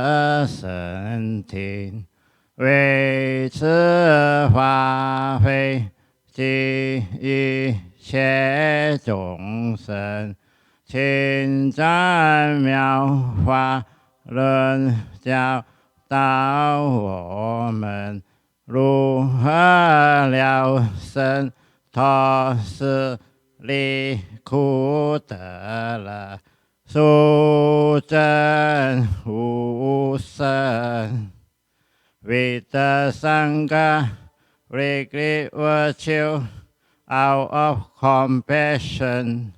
的身体，为此发挥及一切众生，请赞妙法论教导我们如何了生脱死离苦得乐，殊真无生。With the Sangha, great virtue out of compassion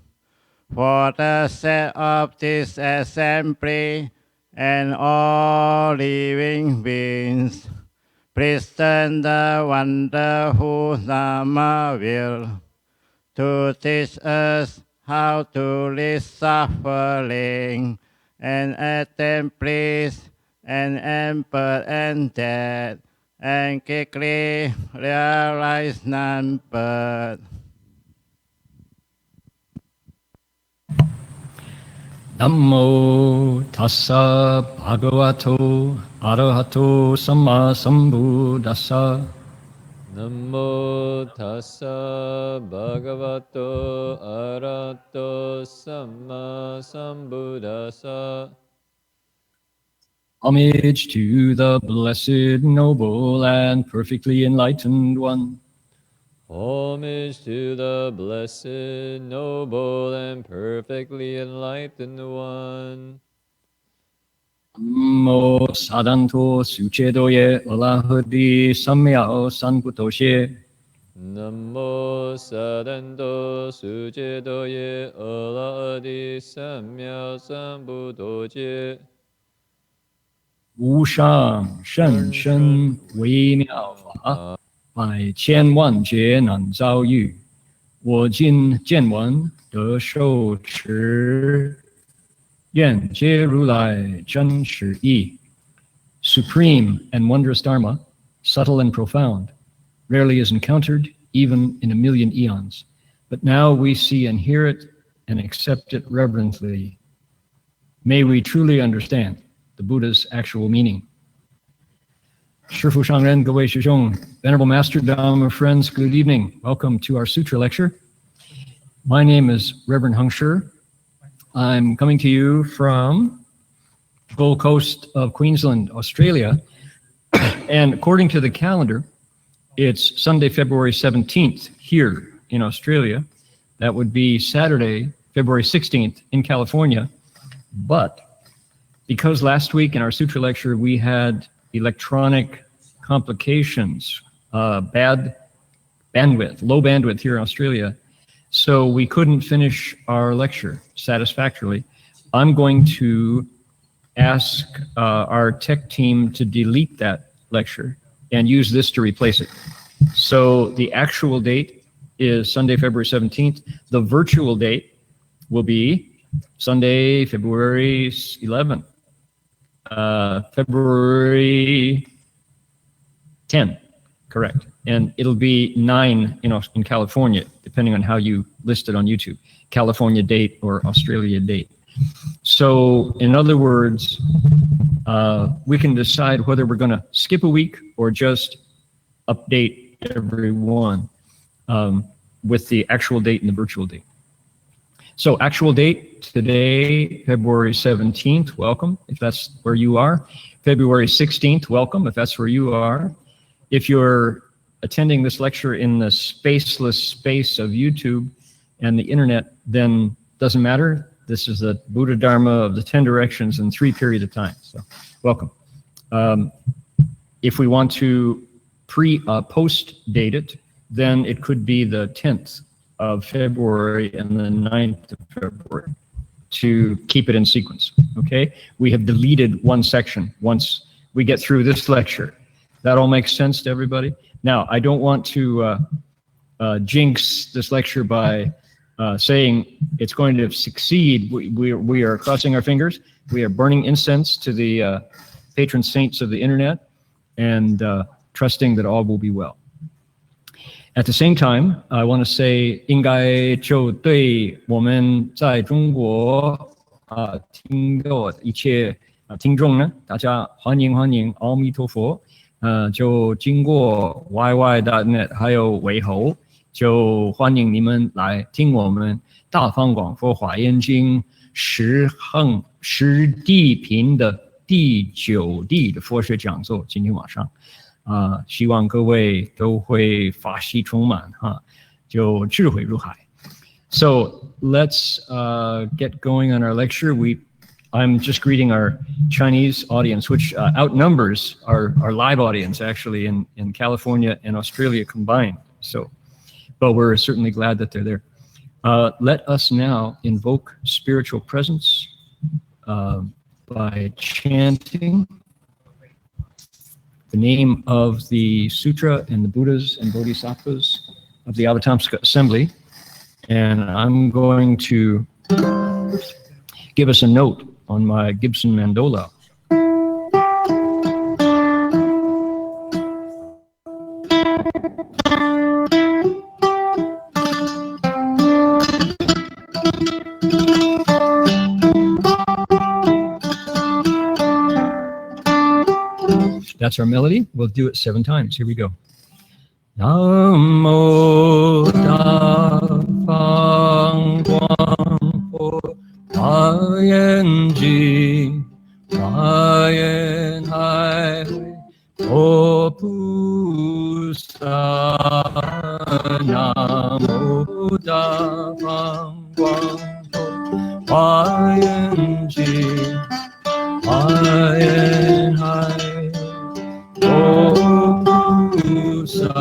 for the sake of this assembly and all living beings, present the wonderful Dhamma will to teach us how to live suffering and attain bliss and birth and death, and quickly realize non-birth. Namo tassa bhagavato arahato samma sambuddhassa. Namo tassa bhagavato arahato samma sambuddhassa. Homage to the blessed, noble, and perfectly enlightened one. Homage to the blessed, noble, and perfectly enlightened one. Namo sadanto sucedoye alahadi samyao sanputoshe. Namo sadanto sucedoye alahadi samyao sanputoshe. 无上甚深微妙法，百千万劫难遭遇。我今见闻得受持，愿皆如来真实义。Supreme and wondrous Dharma, subtle and profound, rarely is encountered even in a million eons. But now we see and hear it and accept it reverently. May we truly understand the Buddha's actual meaning. Shifu Shangren, Gawei Shishong, Venerable Master, Dhamma friends, good evening. Welcome to our Sutra lecture. My name is Reverend Heng Sure. I'm coming to you from Gold Coast of Queensland, Australia. And according to the calendar, it's Sunday, February 17th here in Australia. That would be Saturday, February 16th in California. But because last week in our Sutra lecture, we had electronic complications, bad bandwidth, low bandwidth here in Australia, so we couldn't finish our lecture satisfactorily. I'm going to ask our tech team to delete that lecture and use this to replace it. So the actual date is Sunday, February 17th. The virtual date will be Sunday, February 11th. February 10, correct. And it'll be 9 in California, depending on how you list it on YouTube, California date or Australia date. So in other words, we can decide whether we're going to skip a week or just update everyone with the actual date and the virtual date. So actual date today, February 17th, welcome, if that's where you are. February 16th, welcome, if that's where you are. If you're attending this lecture in the spaceless space of YouTube and the internet, then doesn't matter. This is the Buddha Dharma of the 10 directions in 3 periods of time, so welcome. If we want to post date it, then it could be the 10th of February and the 9th of February to keep it in sequence, okay? We have deleted one section once we get through this lecture. That all makes sense to everybody? Now, I don't want to jinx this lecture by saying it's going to succeed. We are crossing our fingers. We are burning incense to the patron saints of the internet and trusting that all will be well. At the same time, I want to say, 应该就对我们在中国听到一切听众呢，大家欢迎，阿弥陀佛。就经过 yy.net 还有尾喉，就欢迎你们来听我们大方广佛华严经十地品的第9地的佛学讲座。今天晚上，希望各位都会法喜充满哈，就智慧如海。So let's get going on our lecture. I'm just greeting our Chinese audience, which outnumbers our live audience actually in California and Australia combined. So, but we're certainly glad that they're there. Let us now invoke spiritual presence by chanting the name of the sutra and the Buddhas and Bodhisattvas of the Avatamsaka Assembly. And I'm going to give us a note on my Gibson mandola. That's our melody. We'll do it 7 times. Here we go. Namo Tafang Guang Po Huayan Ji Huayan Hai O Pusa Namo Tafang Guang Po Huayan Ji Huayan Hai O Pusa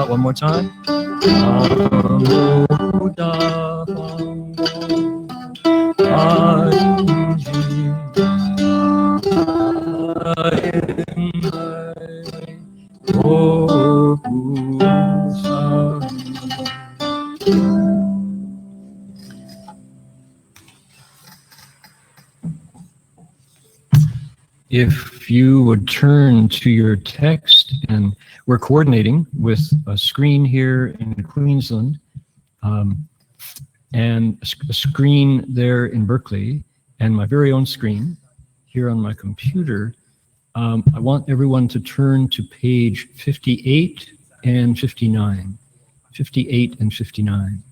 One more time. If you would turn to your text, and we're coordinating with a screen here in Queensland and a screen there in Berkeley, and my very own screen here on my computer. I want everyone to turn to page 58 and 59. 58 and 59.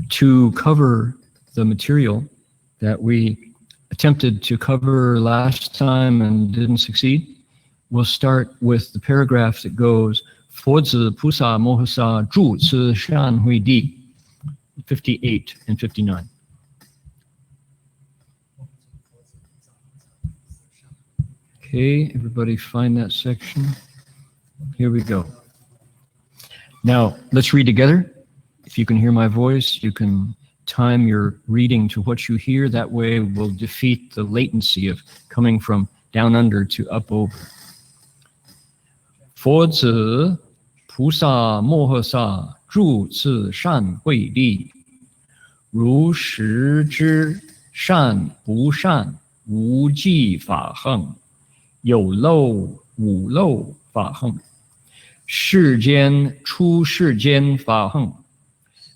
To cover the material that we attempted to cover last time and didn't succeed, we'll start with the paragraph that goes, 佛子菩萨摩诃萨住此善慧地, 58 and 59. Okay, everybody find that section. Here we go. Now, let's read together. If you can hear my voice, you can time your reading to what you hear. That way we'll defeat the latency of coming from down under to up over. 佛子菩萨摩诃萨住此善慧地，如实知善不善无记法横，有漏无漏法横，世间出世间法横，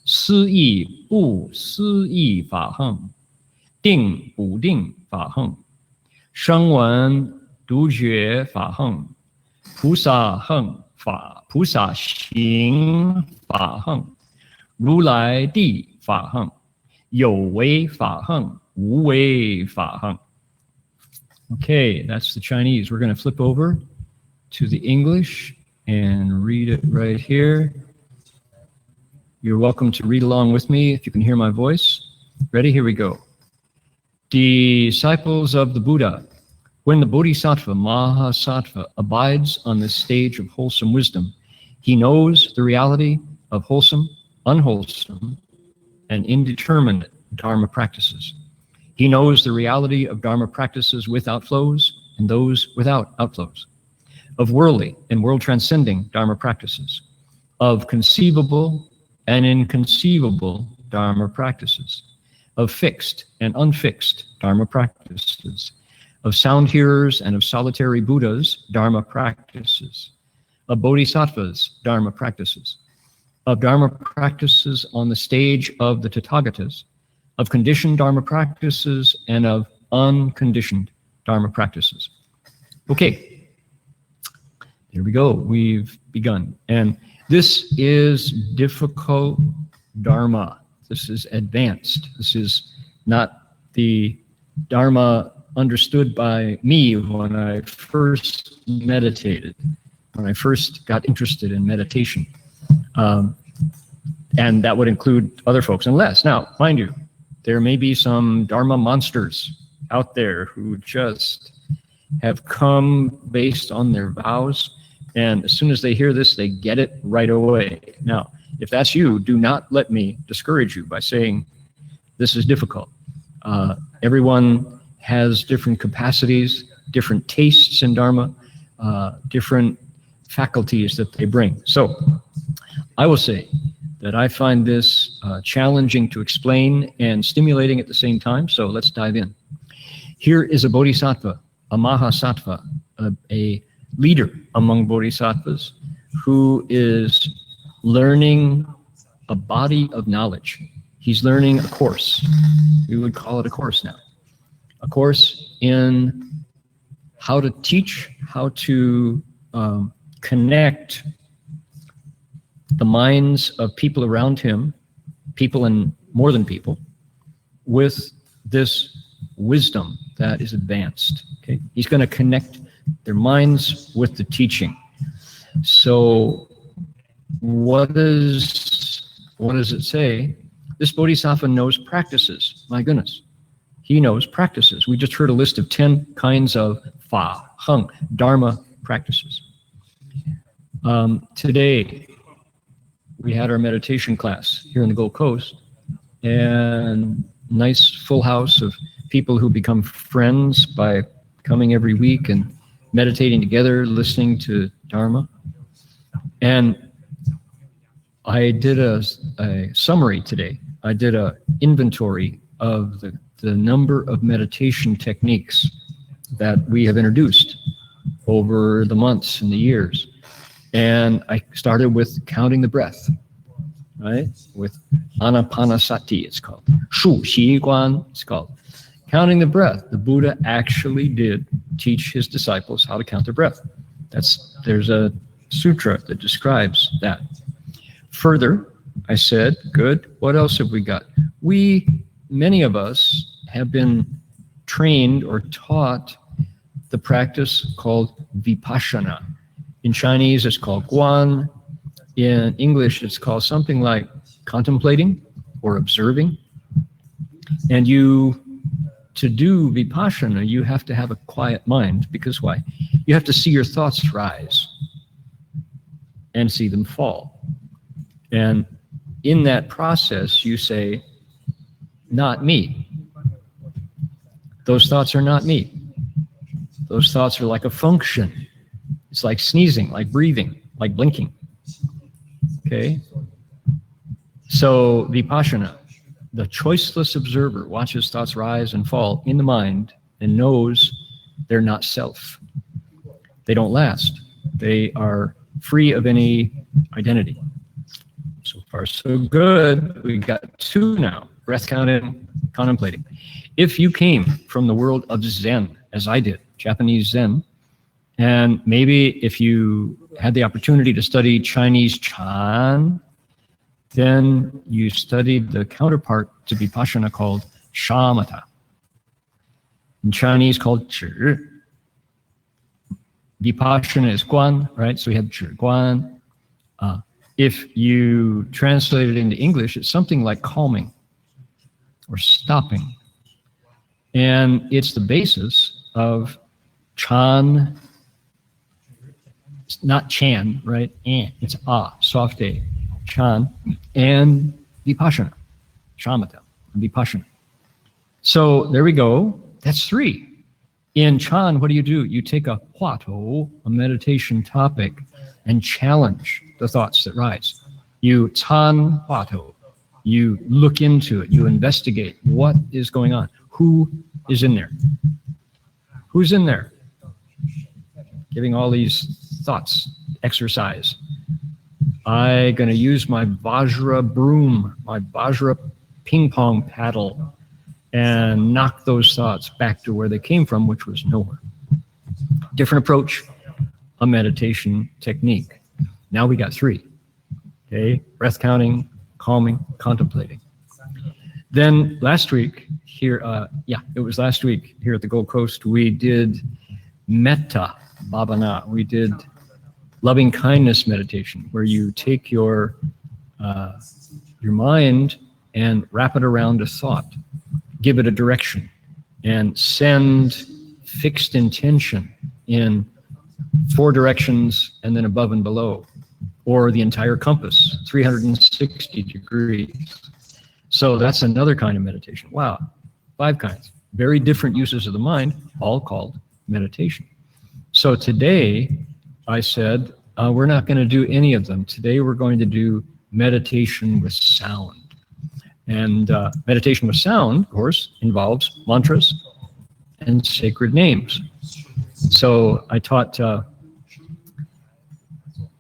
思意不思意法横，定不定法横，声闻独觉法横，菩萨横法，菩萨行法横，如来地法横，有为法横，无为法横. Okay, that's the Chinese. We're going to flip over to the English and read it right here. You're welcome to read along with me if you can hear my voice. Ready? Here we go. Disciples of the Buddha. When the Bodhisattva, Mahasattva, abides on this stage of wholesome wisdom, he knows the reality of wholesome, unwholesome, and indeterminate Dharma practices. He knows the reality of Dharma practices with outflows and those without outflows, of worldly and world-transcending Dharma practices, of conceivable and inconceivable Dharma practices, of fixed and unfixed Dharma practices, of sound hearers and of solitary Buddhas' Dharma practices, of Bodhisattvas' Dharma practices, of Dharma practices on the stage of the Tathagatas, of conditioned Dharma practices, and of unconditioned Dharma practices. Okay, here we go. We've begun. And this is difficult Dharma. This is advanced. This is not the Dharma understood by me when I first meditated, when I first got interested in meditation. And that would include other folks, unless, now, mind you, there may be some Dharma monsters out there who just have come based on their vows, and as soon as they hear this, they get it right away. Now, if that's you, do not let me discourage you by saying this is difficult. Everyone has different capacities, different tastes in Dharma, different faculties that they bring. So I will say that I find this challenging to explain and stimulating at the same time, so let's dive in. Here is a bodhisattva, a mahasattva, a leader among bodhisattvas who is learning a body of knowledge. He's learning a course. We would call it a course now. A course in how to teach, how to connect the minds of people around him, people and more than people, with this wisdom that is advanced. Okay, he's going to connect their minds with the teaching. So, what does it say? This bodhisattva knows practices. My goodness, he knows practices. We just heard a list of 10 kinds of fa, hung, dharma practices. Today, we had our meditation class here in the Gold Coast, and nice full house of people who become friends by coming every week and meditating together, listening to Dharma. And I did a summary today. I did an inventory of the number of meditation techniques that we have introduced over the months and the years. And I started with counting the breath, right? With anapanasati, it's called. Shu Xi Guan, it's called. Counting the breath. The Buddha actually did teach his disciples how to count their breath. There's a sutra that describes that. Further, I said, good, what else have we got? Many of us have been trained or taught the practice called vipassana. In Chinese, it's called guan. In English, it's called something like contemplating or observing. And to do vipassana, you have to have a quiet mind, because why? You have to see your thoughts rise and see them fall. And in that process, you say, not me. Those thoughts are not me. Those thoughts are like a function. It's like sneezing, like breathing, like blinking. Okay? So vipassana, the choiceless observer watches thoughts rise and fall in the mind and knows they're not self. They don't last. They are free of any identity. So far, so good. We got 2 now. Breath counting, contemplating. If you came from the world of Zen, as I did, Japanese Zen, and maybe if you had the opportunity to study Chinese Chan, Then you studied the counterpart to Vipassana called shamatha. In Chinese called zhi. Vipassana is guan, right? So we have zhi guan. If you translate it into English, it's something like calming or stopping. And it's the basis of chan, it's not chan, right? It's soft a, chan, and vipassana, shamatha, vipassana. So there we go. That's 3. In chan, what do? You take a huatou, a meditation topic, and challenge the thoughts that rise. You tan huatou. You look into it. You investigate what is going on. Who is in there? Who's in there? Giving all these thoughts exercise. I'm going to use my Vajra broom, my Vajra ping pong paddle, and knock those thoughts back to where they came from, which was nowhere. Different approach, a meditation technique. Now we got 3. Okay, breath counting, calming, contemplating. Then last week here, it was last week here at the Gold Coast, we did metta bhavana. We did loving kindness meditation, where you take your mind and wrap it around a thought, give it a direction, and send fixed intention in 4 directions and then above and below, or the entire compass, 360 degrees. So that's another kind of meditation. Wow, 5 kinds. Very different uses of the mind, all called meditation. So today, I said, we're not going to do any of them. Today, we're going to do meditation with sound. And meditation with sound, of course, involves mantras and sacred names. So I taught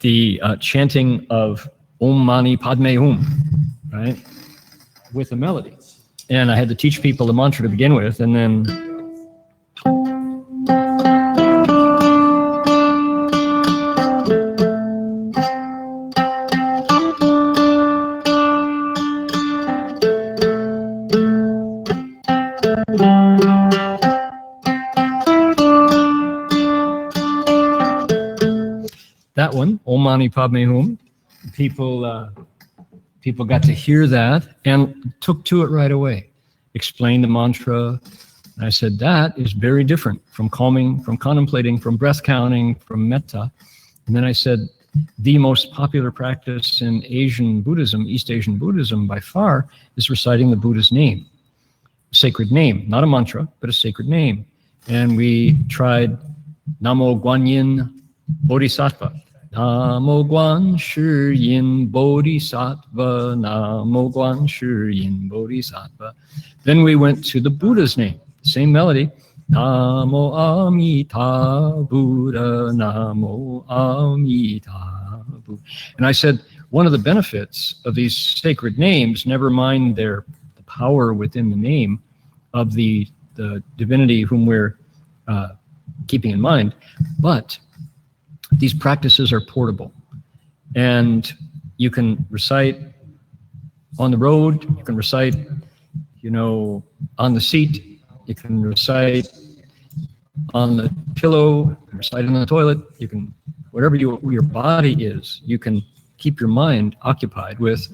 the chanting of Om Mani Padme Hum, right, with a melody. And I had to teach people the mantra to begin with, and then that one, Om Mani Padme Hum, people got to hear that and took to it right away. Explained the mantra. And I said, that is very different from calming, from contemplating, from breath counting, from metta. And then I said, the most popular practice in Asian Buddhism, East Asian Buddhism by far, is reciting the Buddha's name. A sacred name, not a mantra, but a sacred name. And we tried Namo Guanyin Bodhisattva. Namo Guan Shi Yin Bodhisattva, Namo Guan Shi Yin Bodhisattva. Then we went to the Buddha's name, same melody. Namo Amita Buddha, Namo Amita Buddha. And I said, one of the benefits of these sacred names, never mind the power within the name of the divinity whom we're keeping in mind, but these practices are portable, and you can recite on the road, you can recite, on the seat, you can recite on the pillow, you can recite on the toilet, you can, whatever your body is, you can keep your mind occupied with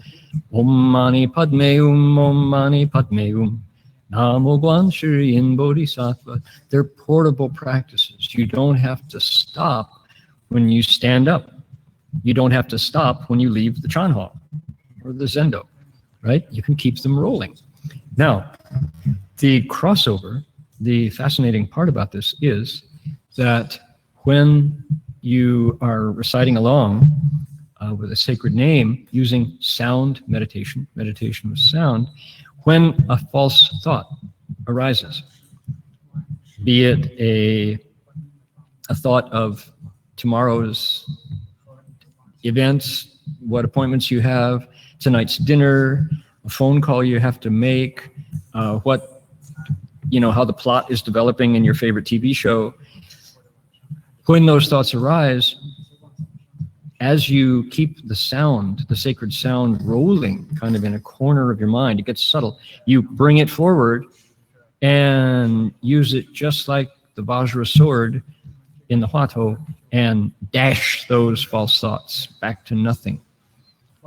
Om Mani Padme Hum, Om Mani Padme Hum, Namo Guan Shi Yin Bodhisattva. They're portable practices. You don't have to stop when you stand up. You don't have to stop when you leave the Chan Hall or the Zendo, right? You can keep them rolling. Now, the crossover, the fascinating part about this is that when you are reciting along with a sacred name using sound meditation with sound, when a false thought arises, be it a thought of tomorrow's events, what appointments you have, tonight's dinner, a phone call you have to make, how the plot is developing in your favorite TV show. When those thoughts arise, as you keep the sound, the sacred sound rolling kind of in a corner of your mind, it gets subtle. You bring it forward and use it just like the Vajra sword in the Huato and dash those false thoughts back to nothing.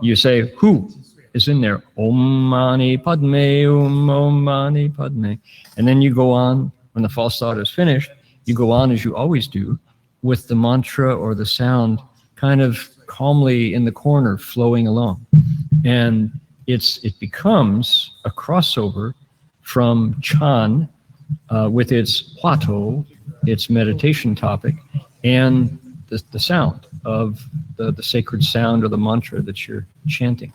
You say, who is in there? Om Mani Padme, Om Mani Padme. And then you go on, when the false thought is finished, you go on as you always do, with the mantra or the sound kind of calmly in the corner flowing along. And it becomes a crossover from Chan with its Huato, its meditation topic, and the sound of the sacred sound or the mantra that you're chanting.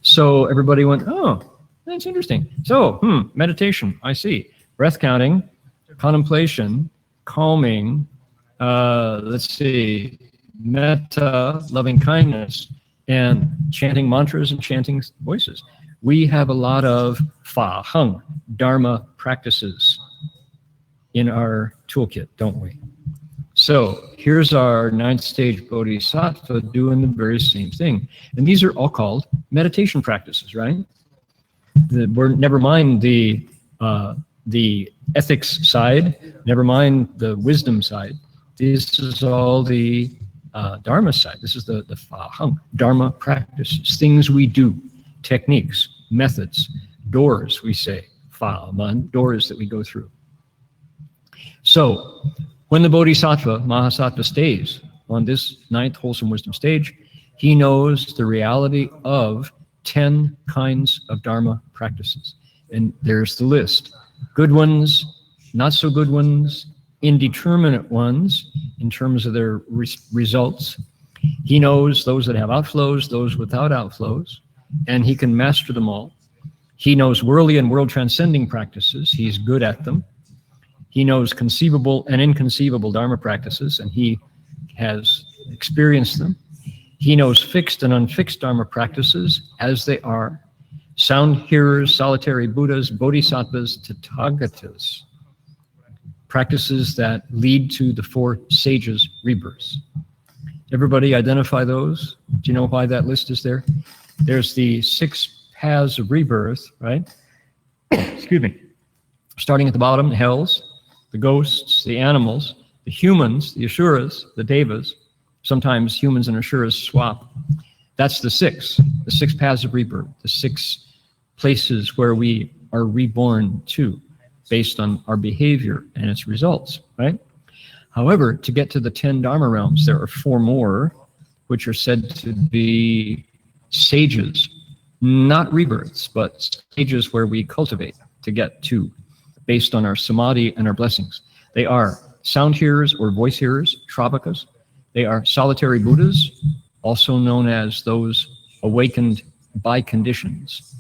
So everybody went, oh, that's interesting. So, meditation, I see. Breath counting, contemplation, calming, let's see, metta, loving kindness, and chanting mantras and chanting voices. We have a lot of fa, heng, dharma practices in our toolkit, don't we? So here's our 9th stage Bodhisattva doing the very same thing. And these are all called meditation practices, right? Never mind the ethics side, never mind the wisdom side. This is all the Dharma side. This is the fa, heng, Dharma practices, things we do, techniques, methods, doors, we say, fa, man, doors that we go through. So, when the Bodhisattva, Mahasattva, stays on this 9th wholesome wisdom stage, he knows the reality of 10 kinds of Dharma practices. And there's the list. Good ones, not so good ones, indeterminate ones in terms of their results. He knows those that have outflows, those without outflows, and he can master them all. He knows worldly and world-transcending practices. He's good at them. He knows conceivable and inconceivable Dharma practices, and he has experienced them. He knows fixed and unfixed Dharma practices as they are. Sound hearers, solitary Buddhas, Bodhisattvas, Tathagatas. Practices that lead to the 4 sages' rebirths. Everybody identify those? Do you know why that list is there? There's the 6 paths of rebirth, right? Excuse me. Starting at the bottom, the hells, the ghosts, the animals, the humans, the asuras, the devas. Sometimes humans and asuras swap. That's the 6 paths of rebirth, the 6 places where we are reborn to, based on our behavior and its results, right? However, to get to the 10 Dharma realms, there are 4 more, which are said to be sages, not rebirths, but stages where we cultivate to get to, based on our samadhi and our blessings. They are sound hearers or voice hearers, Travakas. They are solitary Buddhas, also known as those awakened by conditions.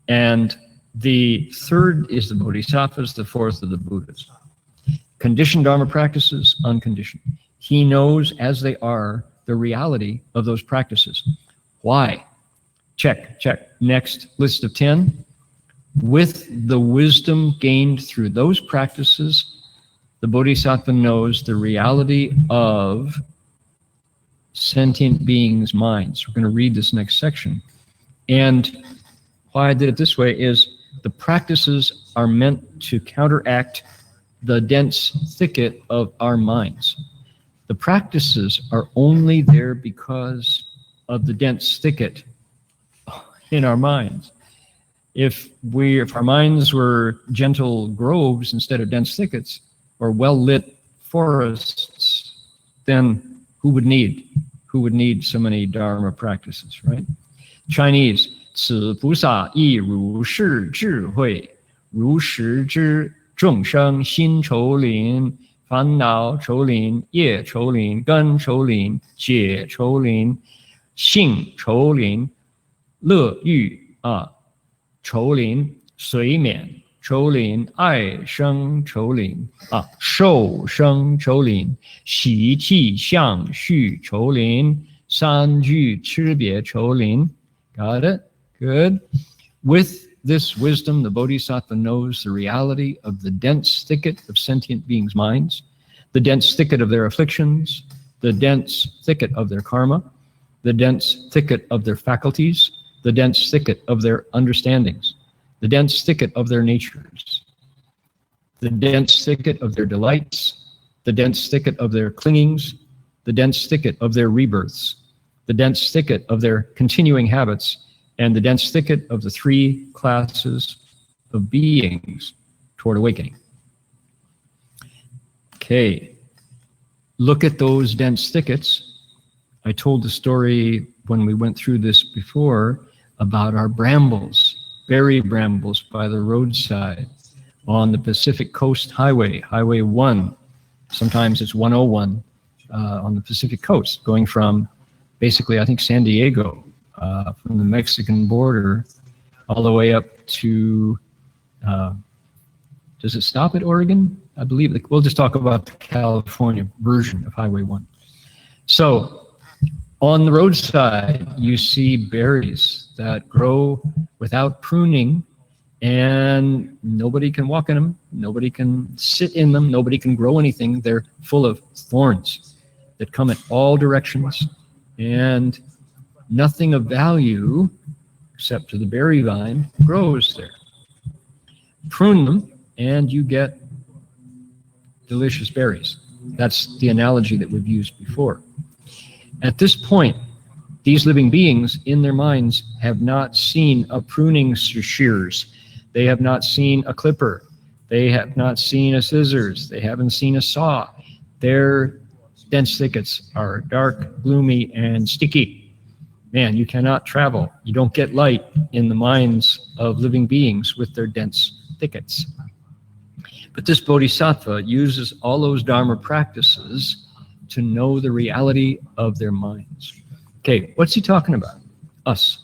And the 3rd is the Bodhisattvas, the 4th are the Buddhas. Conditioned Dharma practices, unconditioned. He knows as they are the reality of those practices. Why? Check. Next list of 10. With the wisdom gained through those practices, the Bodhisattva knows the reality of sentient beings' minds. We're going to read this next section. And why I did it this way is the practices are meant to counteract the dense thicket of our minds. The practices are only there because of the dense thicket in our minds. If our minds were gentle groves instead of dense thickets, or well-lit forests, then who would need so many Dharma practices, right? Chinese, 此菩萨亦如是智慧，如实知众生心愁林、烦恼愁林、业愁林、根愁林、解愁林、性愁林、乐欲愁林、随免愁林、爱生愁林受生愁林、习气相续愁林、三聚吃别愁林。Got it? Good. With this wisdom, the Bodhisattva knows the reality of the dense thicket of sentient beings' minds, the dense thicket of their afflictions, the dense thicket of their karma, the dense thicket of their faculties, the dense thicket of their understandings, the dense thicket of their natures, the dense thicket of their delights, the dense thicket of their clingings, the dense thicket of their rebirths, the dense thicket of their continuing habits, and the dense thicket of the three classes of beings toward awakening. Okay, look at those dense thickets. I told the story when we went through this before about our brambles, berry brambles by the roadside on the Pacific Coast Highway, Highway 1. Sometimes it's 101 on the Pacific Coast, going from basically, I think, San Diego, from the Mexican border, all the way up to, does it stop at Oregon? I believe, we'll just talk about the California version of Highway 1. So, on the roadside, you see berries that grow without pruning, and nobody can walk in them, nobody can sit in them, nobody can grow anything. They're full of thorns that come at all directions, and nothing of value, except to the berry vine, grows there. Prune them, and you get delicious berries. That's the analogy that we've used before. At this point, these living beings in their minds have not seen a pruning shears. They have not seen a clipper. They have not seen a scissors. They haven't seen a saw. Their dense thickets are dark, gloomy, and sticky. Man, you cannot travel. You don't get light in the minds of living beings with their dense thickets. But this Bodhisattva uses all those Dharma practices to know the reality of their minds. Okay, what's he talking about? Us.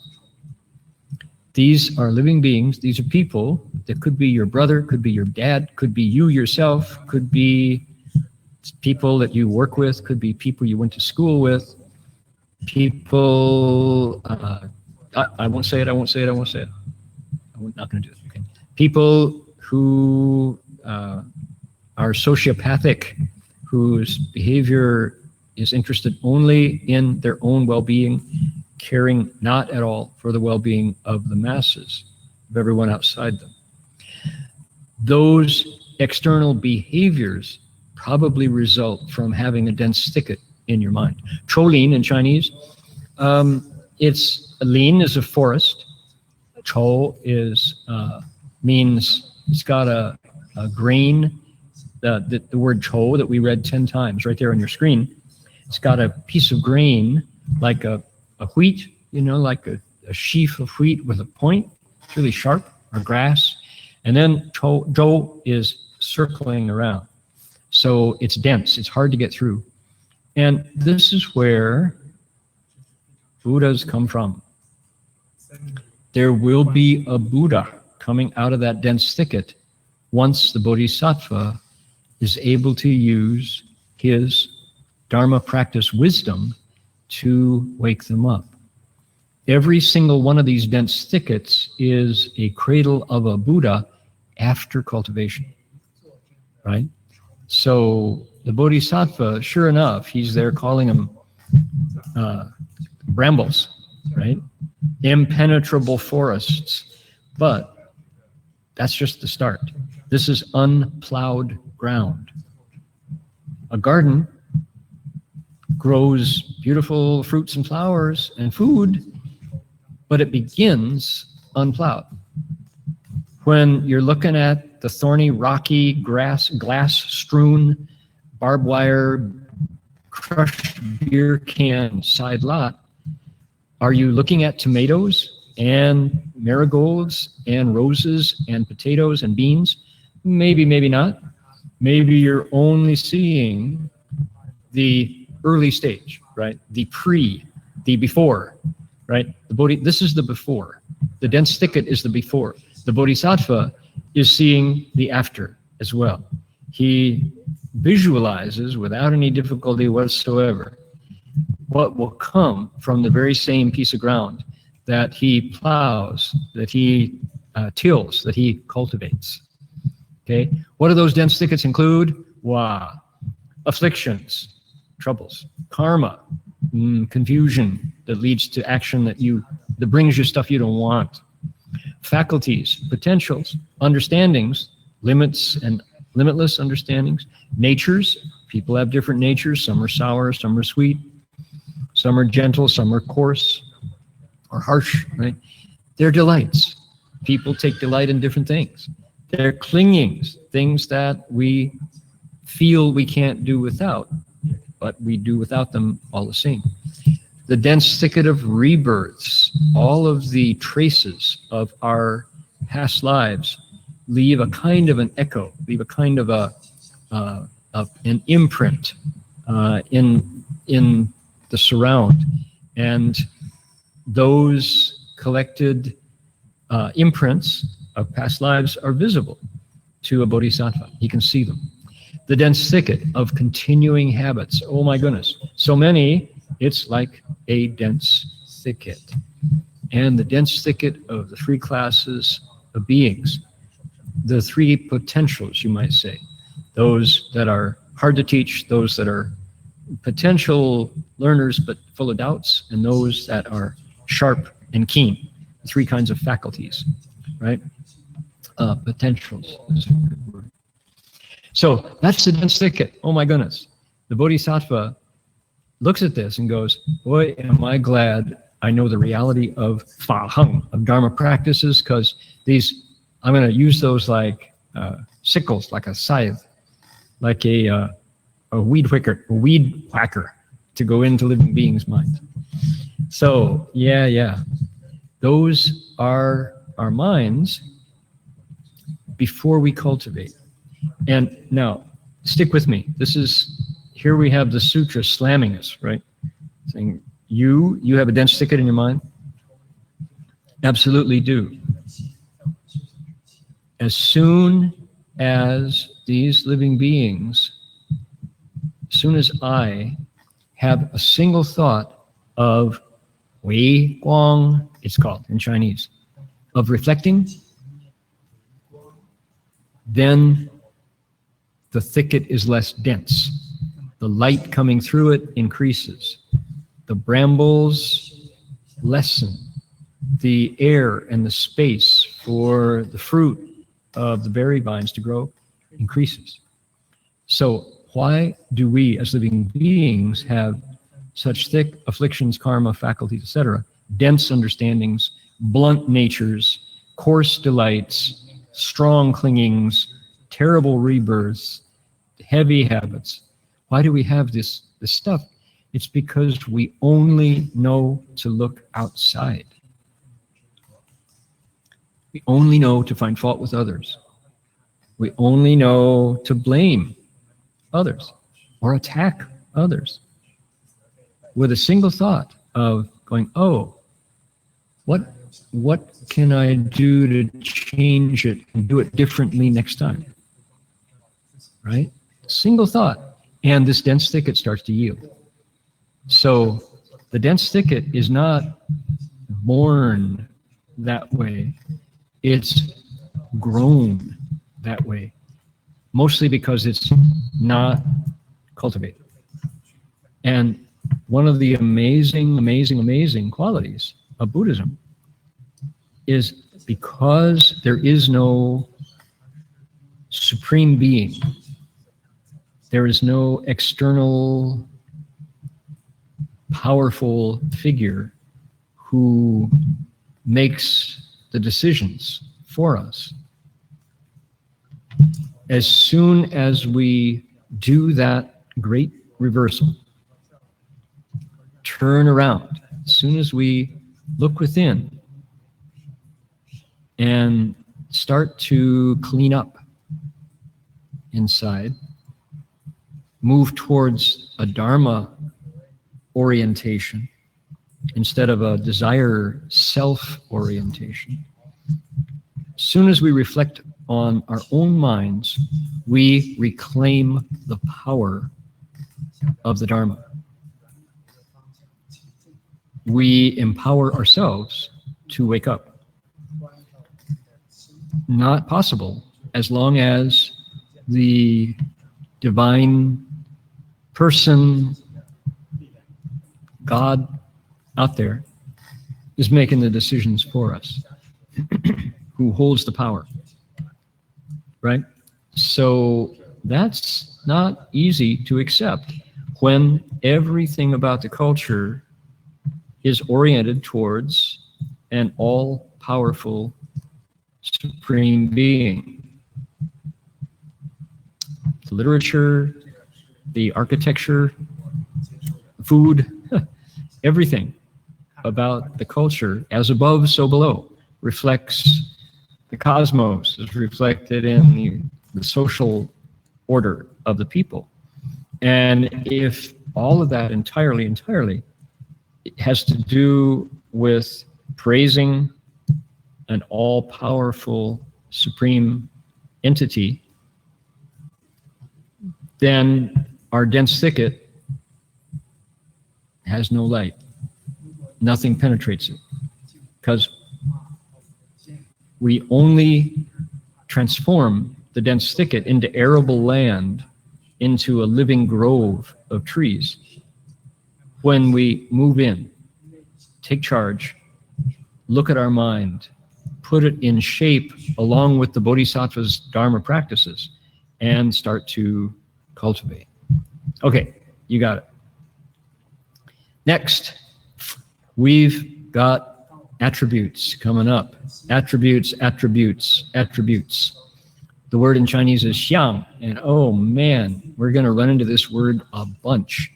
These are living beings. These are people that could be your brother, could be your dad, could be you yourself, could be people that you work with, could be people you went to school with, people, I won't say it. I'm not going to do it. Okay. People who are sociopathic, whose behavior is interested only in their own well-being, caring not at all for the well-being of the masses, of everyone outside them. Those external behaviors probably result from having a dense thicket in your mind. Choulin in Chinese, lin is a forest. Chou is means it's got a grain. The word chou that we read 10 times right there on your screen, it's got a piece of grain like a wheat, like a sheaf of wheat with a point. It's really sharp, or grass. And then zhou is circling around. So it's dense, it's hard to get through. And this is where Buddhas come from. There will be a Buddha coming out of that dense thicket once the Bodhisattva is able to use his Dharma practice wisdom to wake them up. Every single one of these dense thickets is a cradle of a Buddha after cultivation, right? So the Bodhisattva, sure enough, he's there calling them brambles, right? Impenetrable forests. But that's just the start. This is unplowed ground. A garden grows beautiful fruits and flowers and food, but it begins unplowed. When you're looking at the thorny, rocky, glass-strewn, barbed wire, crushed beer can side lot, are you looking at tomatoes and marigolds and roses and potatoes and beans? Maybe, maybe not. Maybe you're only seeing the early stage, right? The before, right? This is the before. The dense thicket is the before. The Bodhisattva is seeing the after as well. He visualizes without any difficulty whatsoever what will come from the very same piece of ground that he plows, that he tills, that he cultivates. Okay, what do those dense thickets include? Afflictions, troubles, karma, confusion that leads to action that brings you stuff you don't want. Faculties, potentials, understandings, limits and limitless understandings, natures. People have different natures. Some are sour, some are sweet, some are gentle, some are coarse or harsh, right? They're delights. People take delight in different things. They're clingings, things that we feel we can't do without, but we do without them all the same. The dense thicket of rebirths, all of the traces of our past lives leave a kind of an echo, leave a kind of an imprint in the surround. And those collected imprints of past lives are visible to a bodhisattva. He can see them. The dense thicket of continuing habits. Oh my goodness. So many, it's like a dense thicket. And the dense thicket of the three classes of beings, the three potentials, you might say. Those that are hard to teach, those that are potential learners but full of doubts, and those that are sharp and keen. Three kinds of faculties, right? Potentials is a good word. So that's the dense thicket. Oh my goodness. The bodhisattva looks at this and goes, boy, am I glad I know the reality of Ploughing, of Dharma practices, because these, I'm going to use those like sickles, like a scythe, like a weed whacker to go into living beings' minds. So, yeah. Those are our minds before we cultivate. And now, stick with me. Here we have the sutra slamming us, right? Saying, you have a dense thicket in your mind? Absolutely do. As soon as these living beings, as soon as I have a single thought of Wei Guang, it's called in Chinese, of reflecting, then the thicket is less dense. The light coming through it increases. The brambles lessen. The air and the space for the fruit of the berry vines to grow increases. So why do we as living beings have such thick afflictions, karma, faculties, etc., dense understandings, blunt natures, coarse delights, strong clingings, terrible rebirths, heavy habits? Why do we have this stuff? It's because we only know to look outside. We only know to find fault with others. We only know to blame others or attack others with a single thought of going, oh, what can I do to change it and do it differently next time? Right? Single thought. And this dense thicket starts to yield. So the dense thicket is not born that way. It's grown that way. Mostly because it's not cultivated. And one of the amazing qualities of Buddhism is because there is no supreme being, there is no external powerful figure who makes the decisions for us. As soon as we do that great reversal, turn around, as soon as we look within and start to clean up inside, move towards a Dharma orientation instead of a desire self orientation. As soon as we reflect on our own minds, we reclaim the power of the Dharma. We empower ourselves to wake up. Not possible as long as the divine person God out there is making the decisions for us. Who holds the power, right? So that's not easy to accept when everything about the culture is oriented towards an all-powerful supreme being. The literature, the architecture, food, everything about the culture, as above, so below, reflects the cosmos, is reflected in the social order of the people. And if all of that entirely has to do with praising an all-powerful supreme entity, then our dense thicket has no light. Nothing penetrates it, because we only transform the dense thicket into arable land, into a living grove of trees, when we move in, take charge, look at our mind, put it in shape along with the Bodhisattva's Dharma practices, and start to cultivate. Okay, you got it. Next, we've got attributes coming up. Attributes. The word in Chinese is xiang, and oh man, we're going to run into this word a bunch.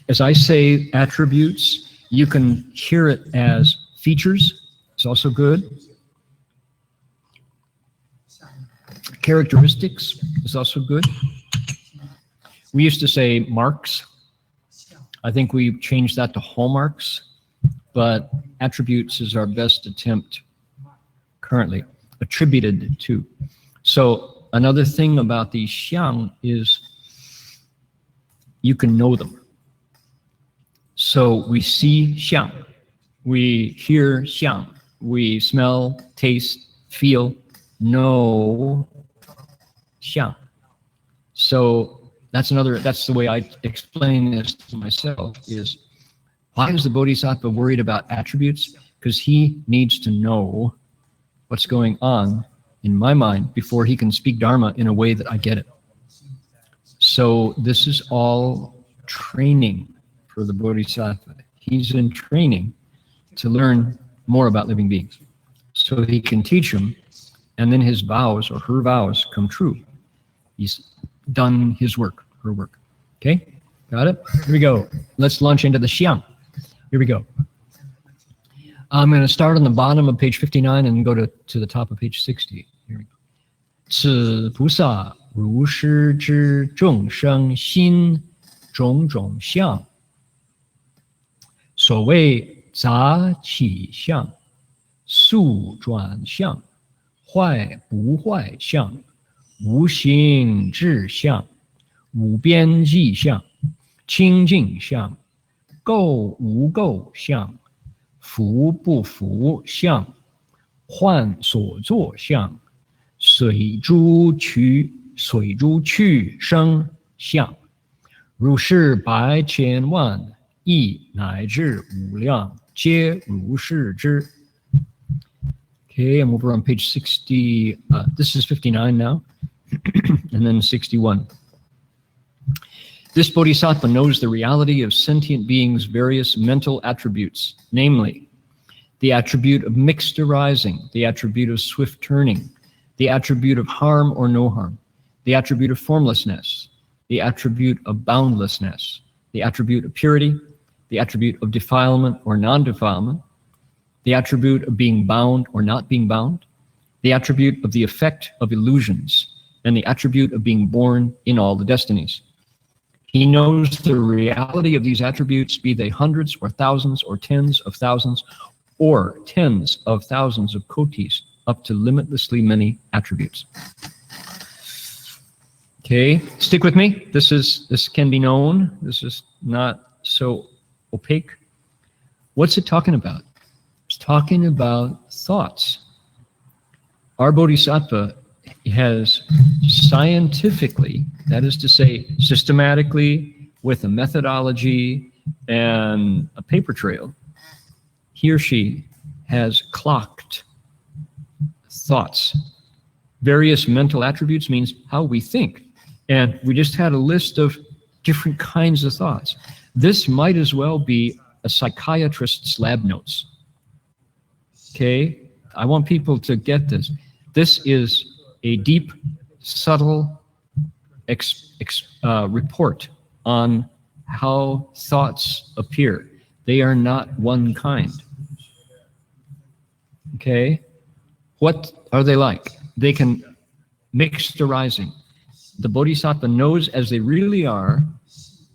As I say attributes, you can hear it as features. It's also good. Characteristics is also good. We used to say marks. I think we've changed that to hallmarks, but attributes is our best attempt currently, attributed to. So another thing about these xiang is you can know them. So we see xiang, we hear xiang, we smell, taste, feel, know xiang. So that's the way I explain this to myself is, why is the Bodhisattva worried about attributes? Because he needs to know what's going on in my mind before he can speak Dharma in a way that I get it. So this is all training for the Bodhisattva. He's in training to learn more about living beings, so he can teach them, and then his vows or her vows come true. He's done his work, her work. Okay, got it? Here we go. Let's launch into the xiang. Here we go. I'm going to start on the bottom of page 59 and go to the top of page 60. Here we go. 此菩萨如是知众生心种种相，所谓杂起相、速转相、坏不坏相、无形质相、无边际相、清净相、垢无垢相、福不福相、幻所作相、水珠去生相，如是百千万亿乃至无量，皆如是知。Okay, I'm over on page 60. This is 59 now, and then 61. This Bodhisattva knows the reality of sentient beings' various mental attributes, namely, the attribute of mixed arising, the attribute of swift turning, the attribute of harm or no harm, the attribute of formlessness, the attribute of boundlessness, the attribute of purity, the attribute of defilement or non-defilement, the attribute of being bound or not being bound, the attribute of the effect of illusions, and the attribute of being born in all the destinies. He knows the reality of these attributes, be they hundreds or thousands or tens of thousands or tens of thousands of kotis, up to limitlessly many attributes. Okay, stick with me. This can be known. This is not so opaque. What's it talking about? It's talking about thoughts. Our Bodhisattva has scientifically, that is to say, systematically, with a methodology, and a paper trail, he or she has clocked thoughts. Various mental attributes means how we think. And we just had a list of different kinds of thoughts. This might as well be a psychiatrist's lab notes. Okay? I want people to get this. This is a deep, subtle report on how thoughts appear. They are not one kind. Okay? What are they like? They can mixed arising. The Bodhisattva knows as they really are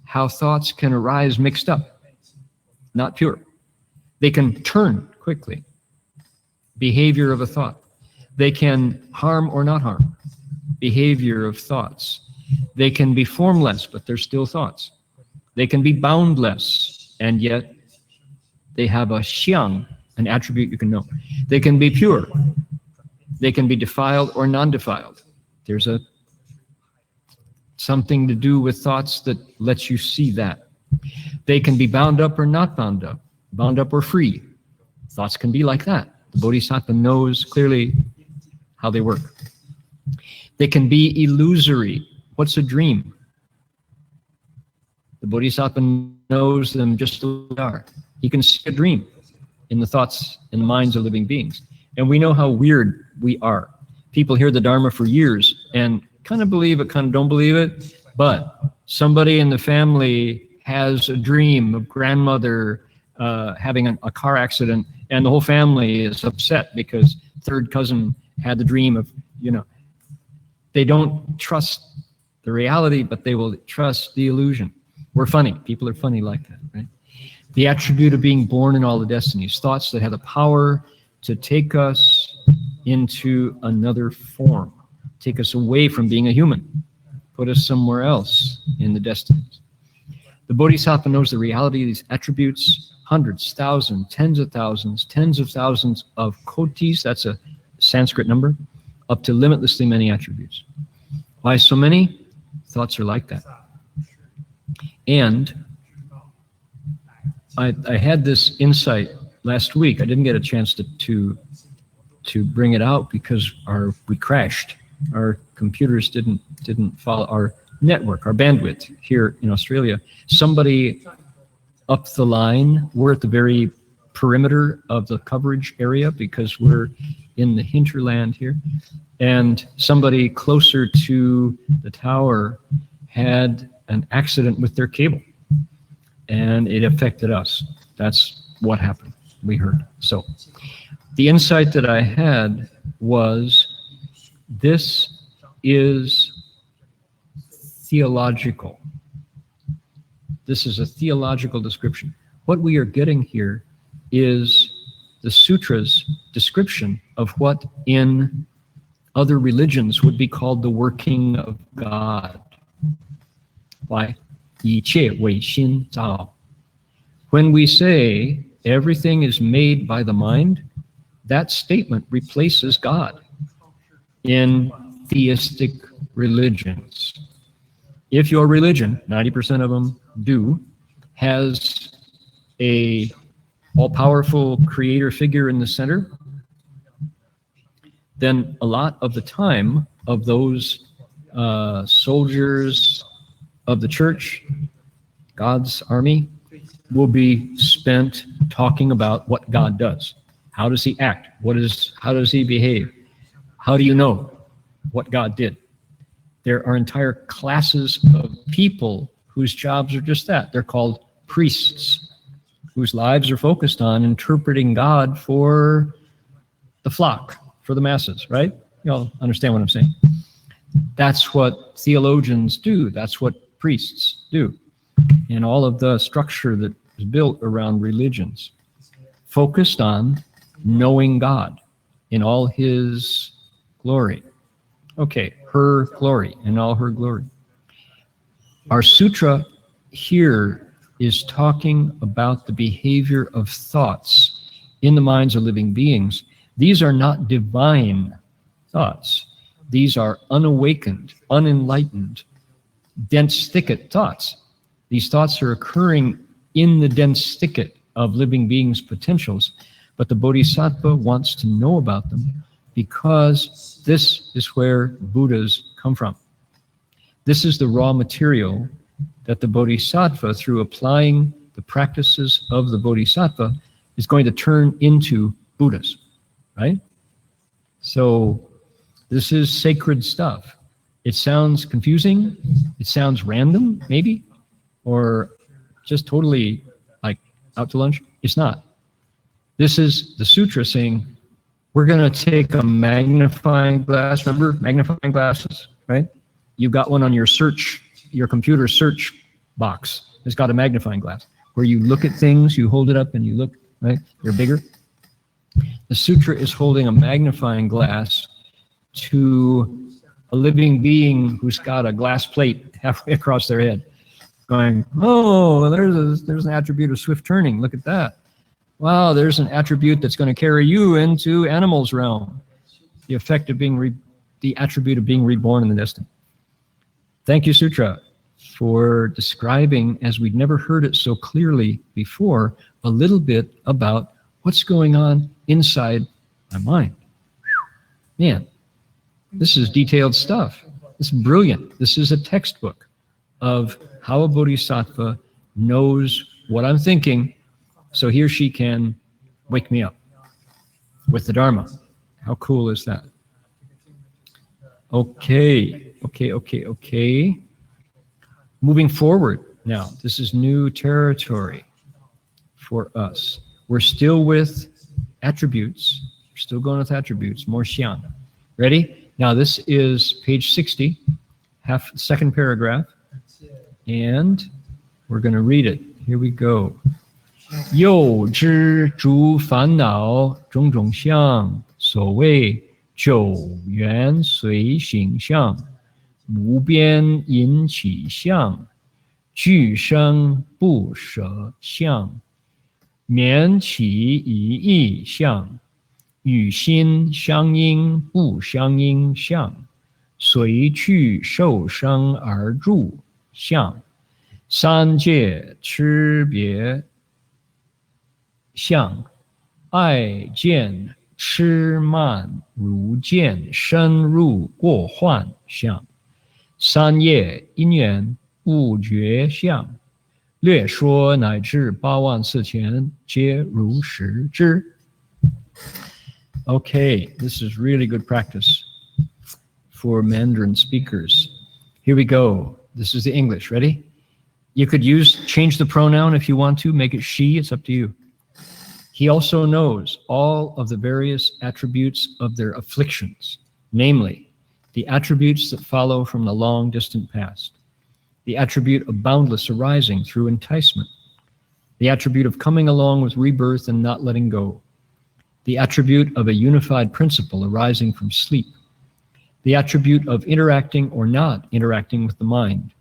how thoughts can arise mixed up, not pure. They can turn quickly. Behavior of a thought. They can harm or not harm. Behavior of thoughts. They can be formless, but they're still thoughts. They can be boundless, and yet they have a xiang, an attribute you can know. They can be pure. They can be defiled or non-defiled. There's something to do with thoughts that lets you see that. They can be bound up or not bound up or free. Thoughts can be like that. The Bodhisattva knows clearly how they work. They can be illusory. What's a dream? The Bodhisattva knows them just as they are. He can see a dream in the thoughts and the minds of living beings. And we know how weird we are. People hear the Dharma for years and kind of believe it, kind of don't believe it. But somebody in the family has a dream of grandmother having a car accident, and the whole family is upset because third cousin had the dream of, they don't trust the reality, but they will trust the illusion. We're funny. People are funny like that, right? The attribute of being born in all the destinies, thoughts that have the power to take us into another form, take us away from being a human, put us somewhere else in the destinies. The Bodhisattva knows the reality of these attributes, hundreds, thousands, tens of thousands of kotis, that's a Sanskrit number, up to limitlessly many attributes. Why so many? Thoughts are like that. And I had this insight last week. I didn't get a chance to bring it out because we crashed. Our computers didn't follow our network, our bandwidth here in Australia. Somebody up the line, we're at the very perimeter of the coverage area because we're in the hinterland here, and somebody closer to the tower had an accident with their cable, and it affected us. That's what happened. We heard. So the insight that I had was, this is theological. This is a theological description. What we are getting here is the sutra's description of what in other religions would be called the working of God. Why? 一切唯心造. When we say everything is made by the mind, that statement replaces God in theistic religions. If your religion, 90% of them do, has a all-powerful creator figure in the center, then a lot of the time of those soldiers of the church, God's army, will be spent talking about what God does. How does he act? How does he behave? How do you know what God did? There are entire classes of people whose jobs are just that. They're called priests, whose lives are focused on interpreting God for the flock, for the masses, right? You all understand what I'm saying? That's what theologians do. That's what priests do. And all of the structure that is built around religions, focused on knowing God in all his glory. Okay, her glory, in all her glory. Our sutra here is talking about the behavior of thoughts in the minds of living beings. These are not divine thoughts. These are unawakened, unenlightened, dense thicket thoughts. These thoughts are occurring in the dense thicket of living beings' potentials, but the Bodhisattva wants to know about them because this is where Buddhas come from. This is the raw material that the Bodhisattva, through applying the practices of the Bodhisattva, is going to turn into Buddhas, right? So this is sacred stuff. It sounds confusing. It sounds random, maybe, or just totally like out to lunch. It's not. This is the sutra saying, we're going to take a magnifying glass. Remember magnifying glasses, right? You've got one on your computer search box. It's got a magnifying glass where you look at things, you hold it up and you look, right? They're bigger. The sutra is holding a magnifying glass to a living being who's got a glass plate halfway across their head, going, oh, there's an attribute of swift turning. Look at that. Wow, there's an attribute that's going to carry you into animals realm. The effect of being, the attribute of being reborn in the destiny. Thank you, Sutra, for describing, as we'd never heard it so clearly before, a little bit about what's going on inside my mind. Man, this is detailed stuff. It's brilliant. This is a textbook of how a bodhisattva knows what I'm thinking so he or she can wake me up with the Dharma. How cool is that? Okay. Moving forward now, this is new territory for us. We're still with attributes. We're still going with attributes, more xiang. Ready? Now this is page 60, second paragraph, and we're going to read it. Here we go. 又知诸烦恼种种相，所谓久缘随形象，无边引起相，俱生不舍相，免起一意相，与心相应不相应相，随去受生而住相，三界区别相，爱见痴慢如见深入过患相，三业因缘不觉相，略说乃至84000皆如实知。Okay, this is really good practice for Mandarin speakers. Here we go. This is the English. Ready? You could change the pronoun if you want to, make it she, it's up to you. He also knows all of the various attributes of their afflictions, namely, the attributes that follow from the long distant past, the attribute of boundless arising through enticement, the attribute of coming along with rebirth and not letting go, the attribute of a unified principle arising from sleep, the attribute of interacting or not interacting with the mind,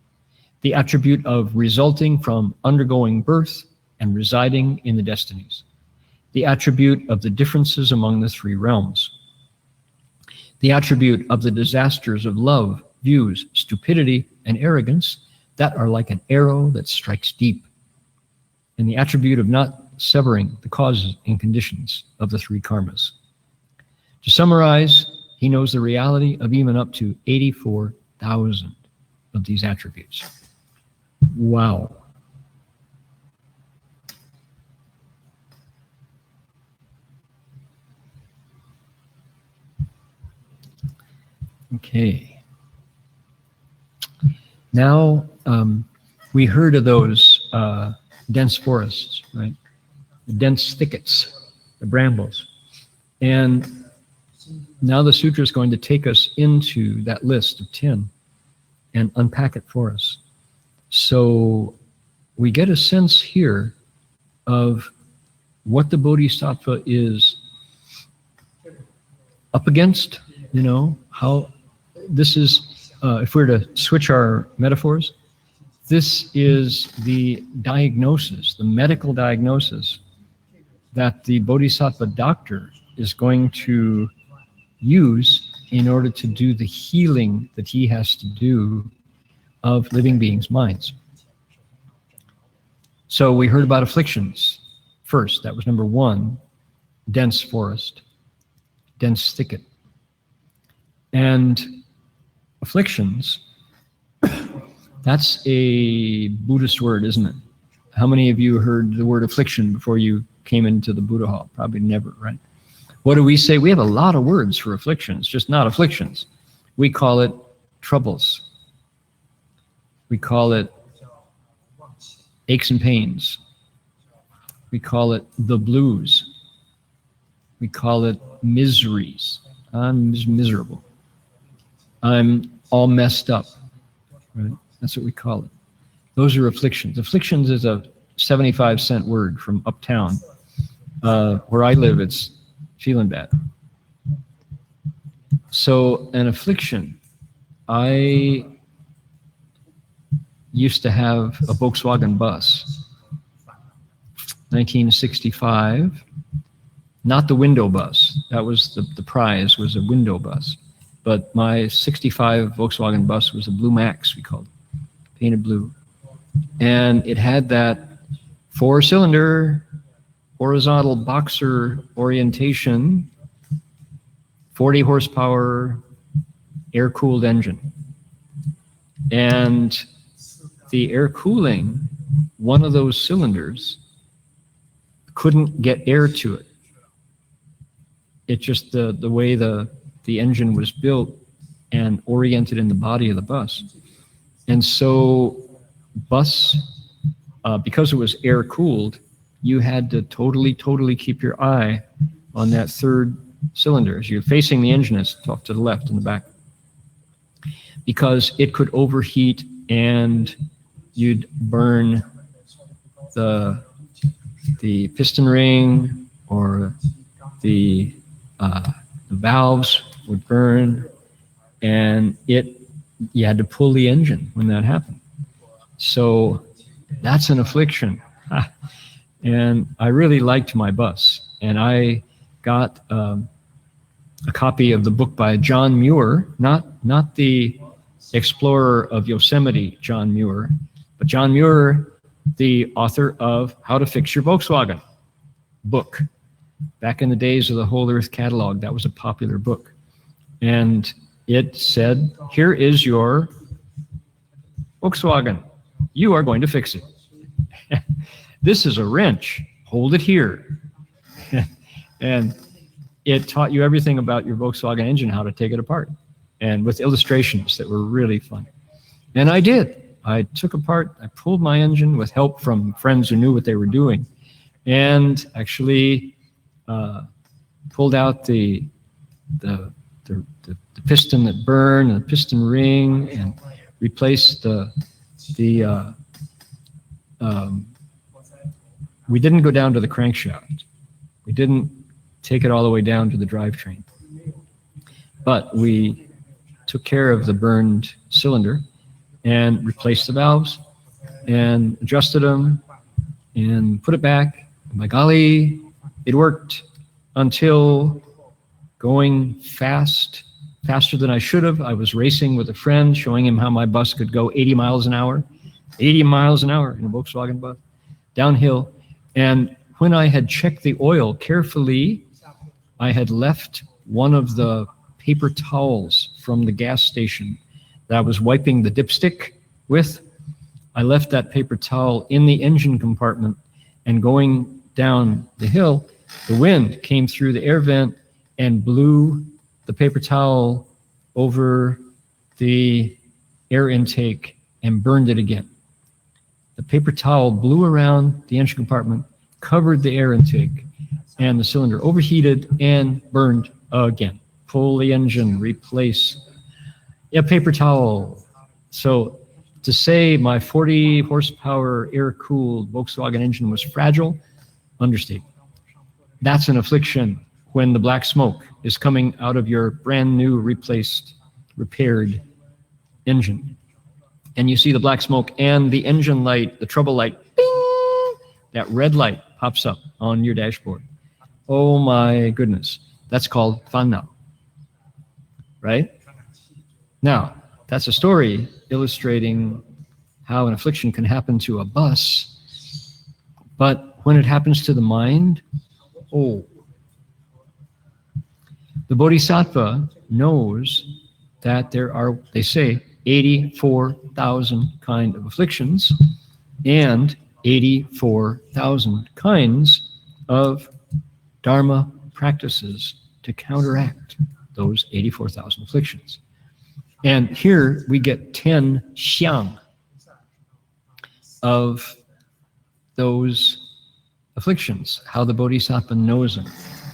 the attribute of resulting from undergoing birth and residing in the destinies, the attribute of the differences among the three realms, the attribute of the disasters of love, views, stupidity, and arrogance that are like an arrow that strikes deep, and the attribute of not severing the causes and conditions of the three karmas. To summarize, he knows the reality of even up to 84,000 of these attributes. Wow. Okay. Now, we heard of those dense forests, right? The dense thickets, the brambles. And now the sutra is going to take us into that list of 10 and unpack it for us. So we get a sense here of what the Bodhisattva is up against, you know, how this is, if we're to switch our metaphors, this is the diagnosis, the medical diagnosis that the Bodhisattva doctor is going to use in order to do the healing that he has to do of living beings' minds. So we heard about afflictions first. That was number one, dense forest, dense thicket. And afflictions, that's a Buddhist word, isn't it? How many of you heard the word affliction before you came into the Buddha hall? Probably never, right? What do we say? We have a lot of words for afflictions, just not afflictions. We call it troubles. We call it aches and pains. We call it the blues. We call it miseries. I'm miserable. I'm all messed up. Right? That's what we call it. Those are afflictions. Afflictions is a 75-cent word from uptown. Where I live, it's feeling bad. So an affliction, I used to have a Volkswagen bus, 1965, not the window bus. That was the prize, was a window bus. But my 65 Volkswagen bus was a Blue Max, we called it, painted blue. And it had that 4-cylinder horizontal boxer orientation, 40 horsepower, air-cooled engine. And the air cooling, one of those cylinders couldn't get air to it. It just, the way the engine was built and oriented in the body of the bus. And so bus, because it was air cooled, you had to totally keep your eye on that third cylinder. As you're facing the engine, it's off to the left in the back, because it could overheat and you'd burn the piston ring, or the valves would burn, and you had to pull the engine when that happened. So that's an affliction. And I really liked my bus, and I got a copy of the book by John Muir, not the explorer of Yosemite, John Muir, but John Muir, the author of How to Fix Your Volkswagen book. Back in the days of the Whole Earth Catalog, that was a popular book. And it said, here is your Volkswagen. You are going to fix it. This is a wrench. Hold it here. And it taught you everything about your Volkswagen engine, how to take it apart, and with illustrations that were really fun. And I did. I took apart, I pulled my engine with help from friends who knew what they were doing, and actually pulled out the piston that burned, and the piston ring, and replaced we didn't go down to the crankshaft. We didn't take it all the way down to the drivetrain. But we took care of the burned cylinder and replaced the valves and adjusted them and put it back. And by golly, it worked until going faster than I should have. I was racing with a friend, showing him how my bus could go 80 miles an hour, 80 miles an hour in a Volkswagen bus, downhill. And when I had checked the oil carefully, I had left one of the paper towels from the gas station that I was wiping the dipstick with. I left that paper towel in the engine compartment, and going down the hill, the wind came through the air vent and blew the paper towel over the air intake and burned it again. The paper towel blew around the engine compartment, covered the air intake, and the cylinder overheated and burned again. Pull the engine, replace. Yeah, paper towel. So to say my 40 horsepower air-cooled Volkswagen engine was fragile, understatement. That's an affliction when the black smoke is coming out of your brand new, replaced, repaired engine. And you see the black smoke and the engine light, the trouble light, bing, that red light pops up on your dashboard. Oh my goodness. That's called fanna. Right? Now, that's a story illustrating how an affliction can happen to a bus But when it happens to the mind, oh, the Bodhisattva knows that there are, they say, 84,000 kind of afflictions and 84,000 kinds of Dharma practices to counteract those 84,000 afflictions. And here we get 10 xiang of those afflictions, how the Bodhisattva knows them.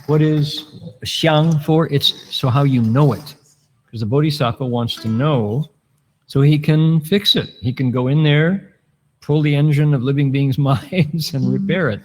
What is xiang for? It's so how you know it. Because the Bodhisattva wants to know so he can fix it. He can go in there, pull the engine of living beings' minds and repair it.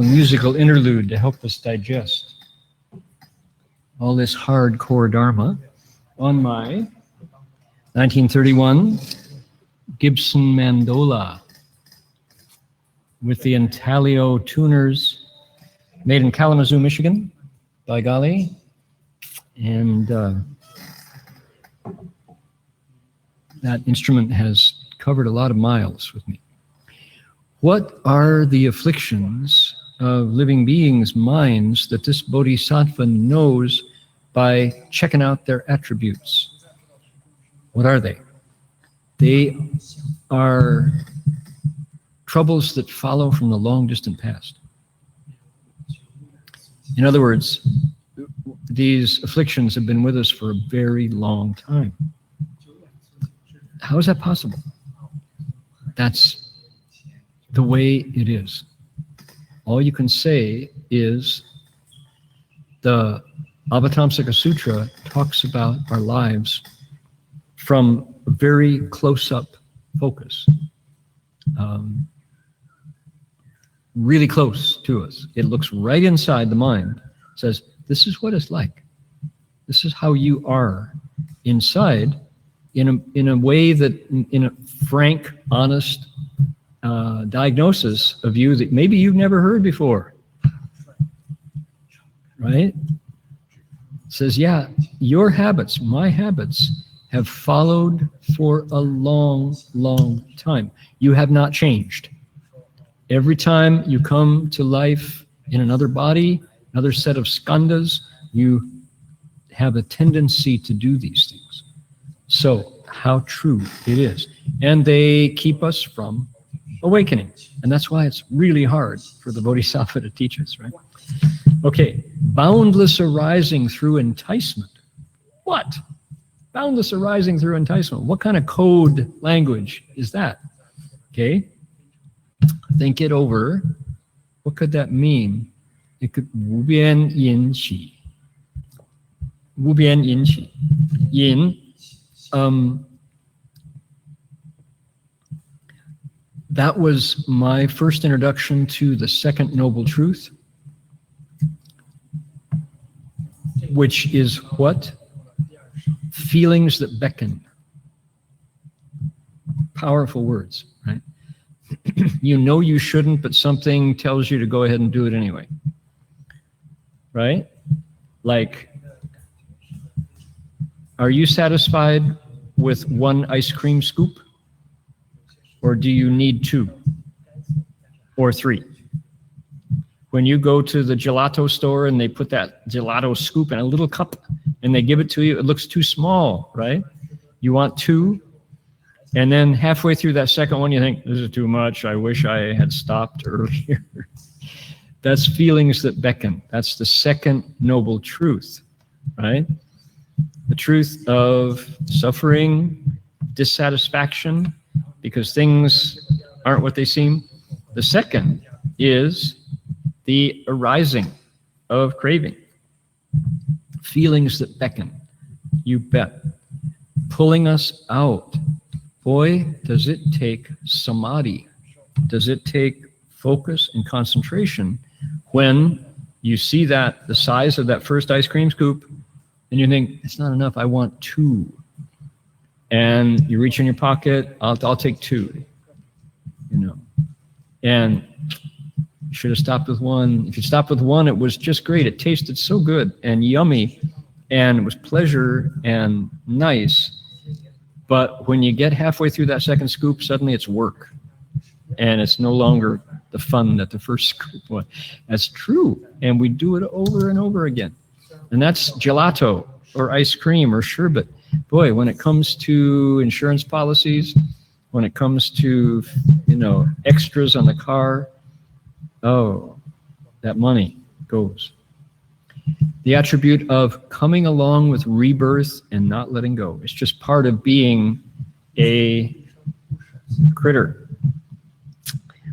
Musical interlude to help us digest all this hardcore Dharma on my 1931 Gibson Mandola with the intaglio tuners, made in Kalamazoo, Michigan, by golly. And that instrument has covered a lot of miles with me. What are the afflictions of living beings' minds that this Bodhisattva knows by checking out their attributes? What are they? They are troubles that follow from the long distant past. In other words, these afflictions have been with us for a very long time. How is that possible? That's the way it is. All you can say is the Avatamsaka Sutra talks about our lives from a very close-up focus, really close to us. It looks right inside the mind, says, this is what it's like. This is how you are inside in a way that, in a frank, honest diagnosis of you that maybe you've never heard before, right? It says, yeah, your habits, my habits, have followed for a long, long time. You have not changed. Every time you come to life in another body, another set of skandhas, you have a tendency to do these things. So, how true it is. And they keep us from awakening. And that's why it's really hard for the Bodhisattva to teach us, right? Okay, boundless arising through enticement. What? Boundless arising through enticement. What kind of code language is that? Okay, think it over. What could that mean? It could 无边引起. 无边引起. Yin, that was my first introduction to the second noble truth, which is what? Feelings that beckon. Powerful words, right? You know you shouldn't, but something tells you to go ahead and do it anyway. Right? Like, are you satisfied with one ice cream scoop? Or do you need 2 or 3? When you go to the gelato store and they put that gelato scoop in a little cup and they give it to you, it looks too small, right? You want 2. And then halfway through that second one, you think, this is too much. I wish I had stopped earlier. That's feelings that beckon. That's the second noble truth, right? The truth of suffering, dissatisfaction, because things aren't what they seem. The second is the arising of craving. Feelings that beckon, you bet. Pulling us out. Boy, does it take samadhi. Does it take focus and concentration when you see that, the size of that first ice cream scoop, and you think, it's not enough, I want 2. And you reach in your pocket, I'll take 2. You know. And you should have stopped with 1. If you stopped with 1, it was just great. It tasted so good and yummy, and it was pleasure and nice. But when you get halfway through that second scoop, suddenly it's work. And it's no longer the fun that the first scoop was. That's true. And we do it over and over again. And that's gelato or ice cream or sherbet. Boy, when it comes to insurance policies, when it comes to, extras on the car, oh, that money goes. The attribute of coming along with rebirth and not letting go. It's just part of being a critter.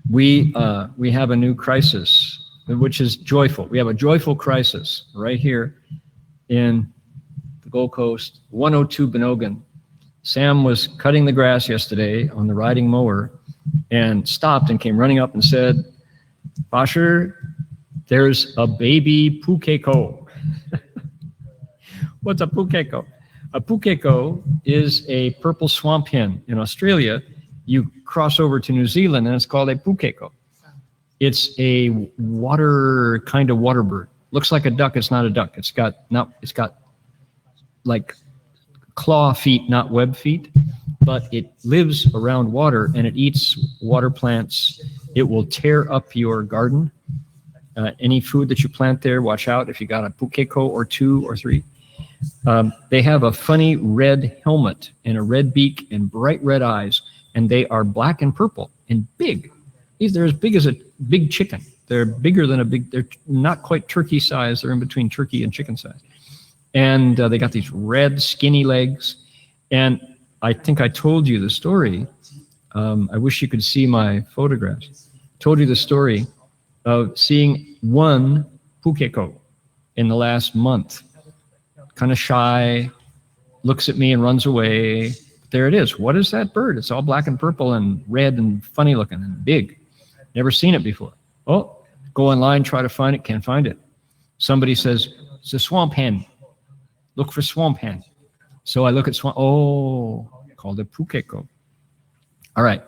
We have a new crisis, which is joyful. We have a joyful crisis right here in the Gold Coast, 102 Benogan. Sam was cutting the grass yesterday on the riding mower and stopped and came running up and said, Basher, there's a baby pukeko. What's a pukeko? A pukeko is a purple swamp hen. In Australia, you cross over to New Zealand and it's called a pukeko. It's a kind of water bird. Looks like a duck, it's not a duck. It's got like claw feet, not web feet, but it lives around water and it eats water plants. It will tear up your garden. Any food that you plant there, watch out if you got a pukeko or 2 or 3. They have a funny red helmet and a red beak and bright red eyes, and they are black and purple and big. They're as big as a big chicken. They're bigger than they're not quite turkey size. They're in between turkey and chicken size. And they got these red skinny legs. And I think I told you the story. I wish you could see my photographs. Told you the story of seeing one pukeko in the last month. Kind of shy, looks at me and runs away. There it is. What is that bird? It's all black and purple and red and funny looking and big. Never seen it before. Oh, go online, try to find it, can't find it. Somebody says, it's a swamp hen. Look for swamp hen. So I look at called a pukeko. All right,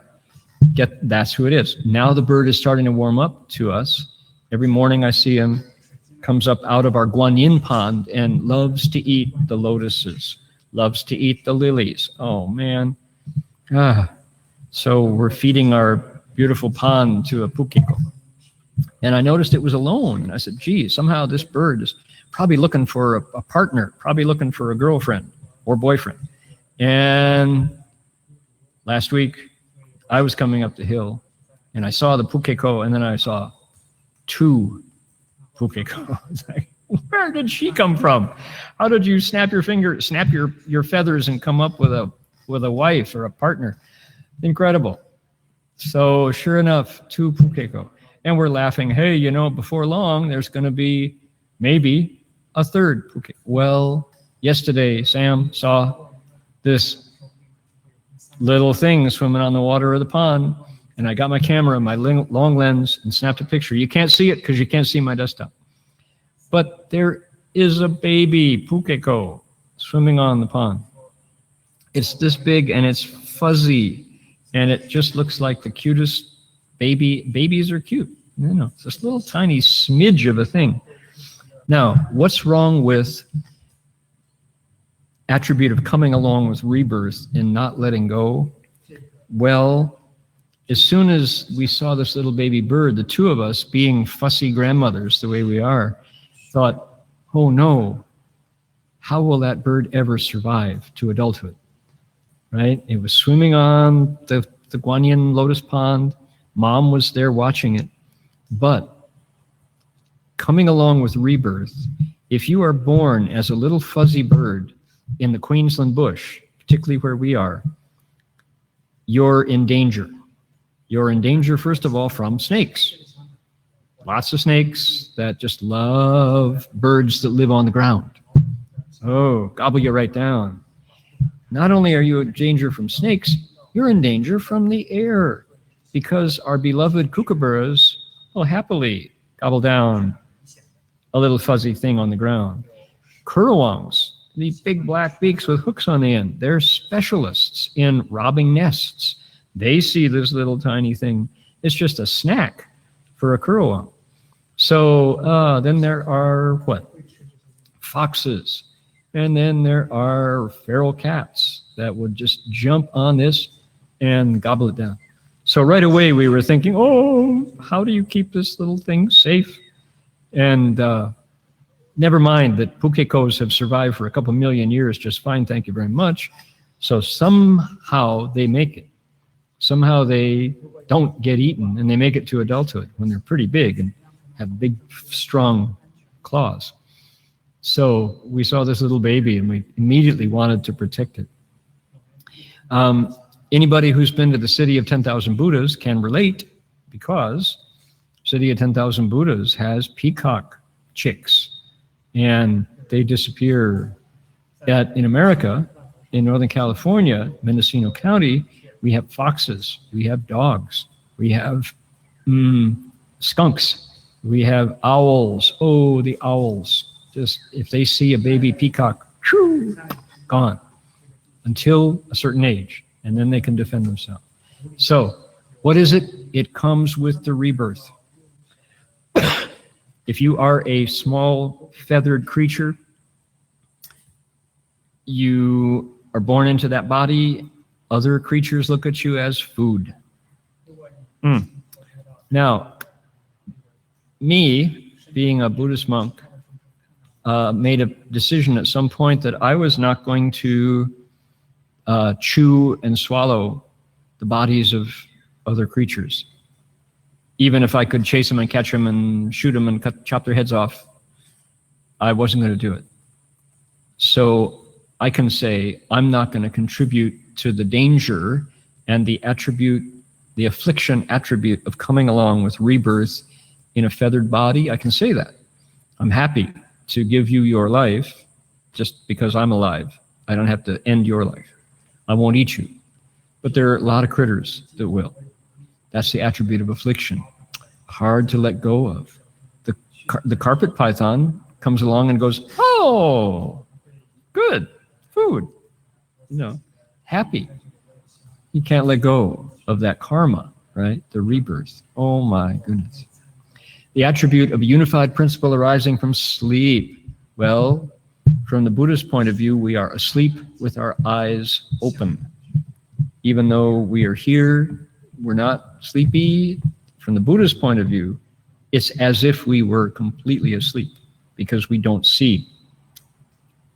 that's who it is. Now the bird is starting to warm up to us. Every morning I see him, comes up out of our guanyin pond and loves to eat the lotuses, loves to eat the lilies. Oh man. So we're feeding our beautiful pond to a pukeko. And I noticed it was alone. And I said, gee, somehow this bird is probably looking for a partner, probably looking for a girlfriend or boyfriend. And last week, I was coming up the hill and I saw the pukeko, and then I saw 2 pukeko. It's like, where did she come from? How did you snap your feathers and come up with a wife or a partner? Incredible. So sure enough, 2 pukeko. And we're laughing, hey, before long, there's going to be maybe a 3rd pukeko. Well, yesterday, Sam saw this little thing swimming on the water of the pond, and I got my camera, my long lens, and snapped a picture. You can't see it because you can't see my desktop. But there is a baby pukeko swimming on the pond. It's this big, and it's fuzzy, and it just looks like the cutest baby. Babies are cute. It's this little tiny smidge of a thing. Now, what's wrong with attribute of coming along with rebirth and not letting go? Well, as soon as we saw this little baby bird, the two of us, being fussy grandmothers the way we are, thought, oh no, how will that bird ever survive to adulthood? Right? It was swimming on the Guanyin lotus pond. Mom was there watching it. But coming along with rebirth, if you are born as a little fuzzy bird in the Queensland bush, particularly where we are, you're in danger. You're in danger, first of all, from snakes. Lots of snakes that just love birds that live on the ground. Oh, gobble you right down. Not only are you in danger from snakes, you're in danger from the air, because our beloved kookaburras will happily gobble down a little fuzzy thing on the ground. Currawongs, the big black beaks with hooks on the end, they're specialists in robbing nests. They see this little tiny thing. It's just a snack for a currawong. So then there are what? Foxes. And then there are feral cats that would just jump on this and gobble it down. So right away we were thinking, oh, how do you keep this little thing safe? And never mind that pukekos have survived for a couple million years just fine, thank you very much. So somehow they make it. Somehow they don't get eaten, and they make it to adulthood when they're pretty big and have big, strong claws. So we saw this little baby, and we immediately wanted to protect it. Anybody who's been to the City of 10,000 Buddhas can relate, because City of 10,000 Buddhas has peacock chicks, and they disappear. In America, in Northern California, Mendocino County, we have foxes, we have dogs, we have skunks, we have owls. Oh, the owls. Just if they see a baby peacock, shoo, gone until a certain age, and then they can defend themselves. So what is it? It comes with the rebirth. If you are a small feathered creature, you are born into that body. Other creatures look at you as food. Now, me, being a Buddhist monk, made a decision at some point that I was not going to chew and swallow the bodies of other creatures. Even if I could chase them and catch them and shoot them and chop their heads off, I wasn't going to do it. So I can say I'm not going to contribute to the danger and the attribute, the affliction attribute of coming along with rebirth in a feathered body. I can say that. I'm happy to give you your life just because I'm alive. I don't have to end your life. I won't eat you. But there are a lot of critters that will. That's the attribute of affliction. Hard to let go of. The carpet python comes along and goes, oh, good, food. Happy. You can't let go of that karma, right? The rebirth. Oh my goodness. The attribute of a unified principle arising from sleep. Well, from the Buddhist point of view, we are asleep with our eyes open. Even though we are here, we're not sleepy. From the Buddhist point of view, it's as if we were completely asleep, because we don't see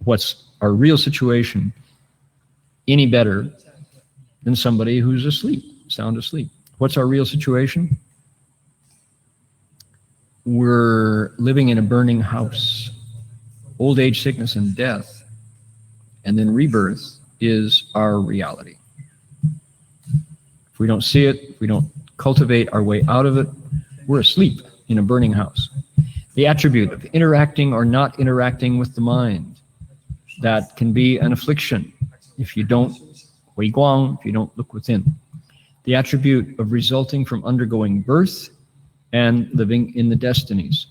what's our real situation any better than somebody who's asleep, sound asleep. What's our real situation? We're living in a burning house. Old age, sickness, and death, and then rebirth is our reality. If we don't see it, if we don't cultivate our way out of it, we're asleep in a burning house. The attribute of interacting or not interacting with the mind, that can be an affliction if you don't hui guang, if you don't look within. The attribute of resulting from undergoing birth and living in the destinies.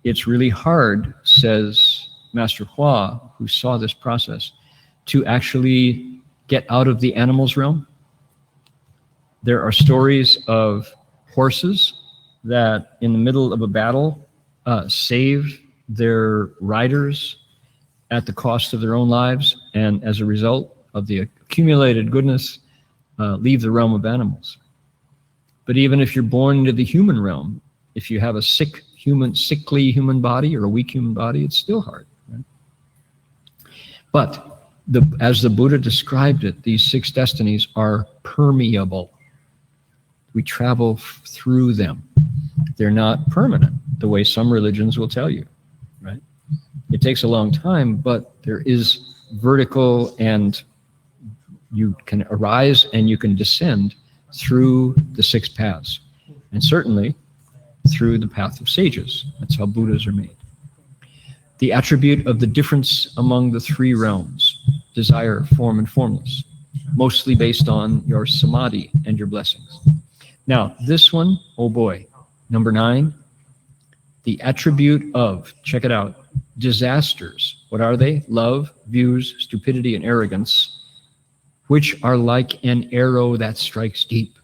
It's really hard, says Master Hua, who saw this process, to actually get out of the animals realm. There are stories of horses that in the middle of a battle save their riders at the cost of their own lives, and as a result of the accumulated goodness, leave the realm of animals. But even if you're born into the human realm, if you have a sickly human body or a weak human body, it's still hard. Right? But as the Buddha described it, these 6 destinies are permeable. We travel through them. They're not permanent, the way some religions will tell you, right? It takes a long time, but there is vertical, and you can arise and you can descend through the 6 paths, and certainly through the path of sages. That's how Buddhas are made. The attribute of the difference among the 3 realms, desire, form, and formless, mostly based on your samadhi and your blessings. Now, this one, oh boy, number 9, the attribute of, check it out, disasters. What are they? Love, views, stupidity, and arrogance, which are like an arrow that strikes deep.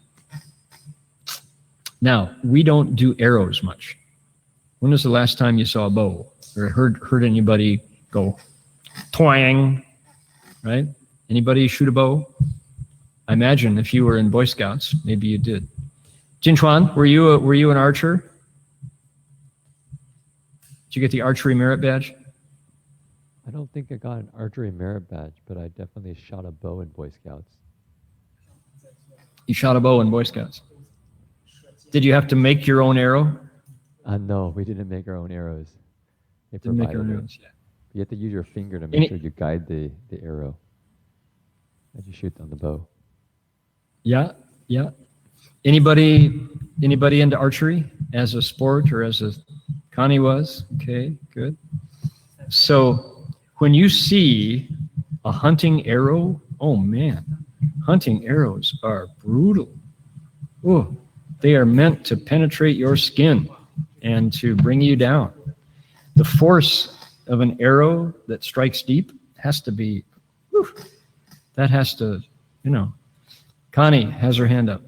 Now, we don't do arrows much. When was the last time you saw a bow or heard anybody go twang, right? Anybody shoot a bow? I imagine if you were in Boy Scouts, maybe you did. Jinchuan, were you an archer? Did you get the archery merit badge? I don't think I got an archery merit badge, but I definitely shot a bow in Boy Scouts. You shot a bow in Boy Scouts. Did you have to make your own arrow? No, we didn't make our own arrows. They Didn't make your own provided it. arrows, yeah. You have to use your finger to make sure you guide the arrow as you shoot on the bow. Yeah, yeah. Anybody into archery as a sport or as a Connie was? Okay, good. So when you see a hunting arrow, oh man, hunting arrows are brutal. Oh, they are meant to penetrate your skin and to bring you down. The force of an arrow that strikes deep has to be, whew, that has to, Connie has her hand up.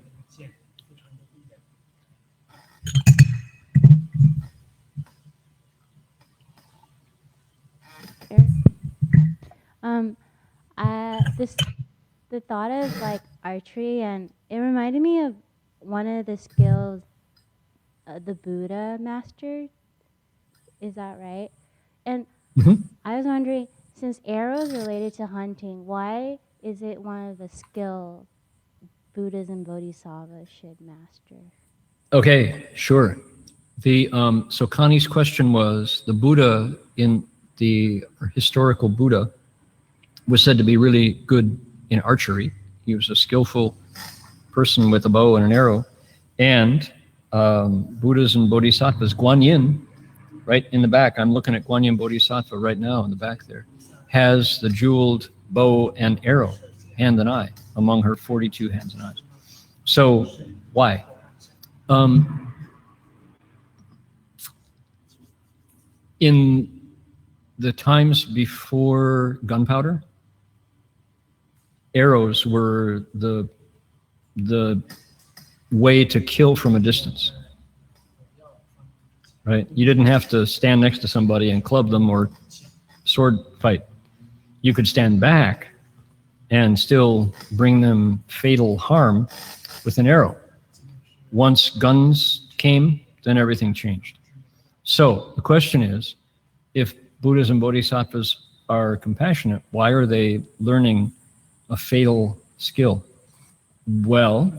The thought of like archery, and it reminded me of one of the skills the Buddha mastered. Is that right? And I was wondering, since arrows related to hunting, why is it one of the skills Buddhas and Bodhisattvas should master? Okay, sure. So Connie's question was, the Buddha, in the historical Buddha, was said to be really good in archery. He was a skillful person with a bow and an arrow. And Buddhas and Bodhisattvas, Guanyin, right in the back, I'm looking at Guanyin Bodhisattva right now in the back there, has the jeweled bow and arrow, hand and eye, among her 42 hands and eyes. So why? In the times before gunpowder, arrows were the way to kill from a distance, right? You didn't have to stand next to somebody and club them or sword fight. You could stand back and still bring them fatal harm with an arrow. Once guns came, then everything changed. So the question is, if Buddhas and Bodhisattvas are compassionate, why are they learning a fatal skill? Well,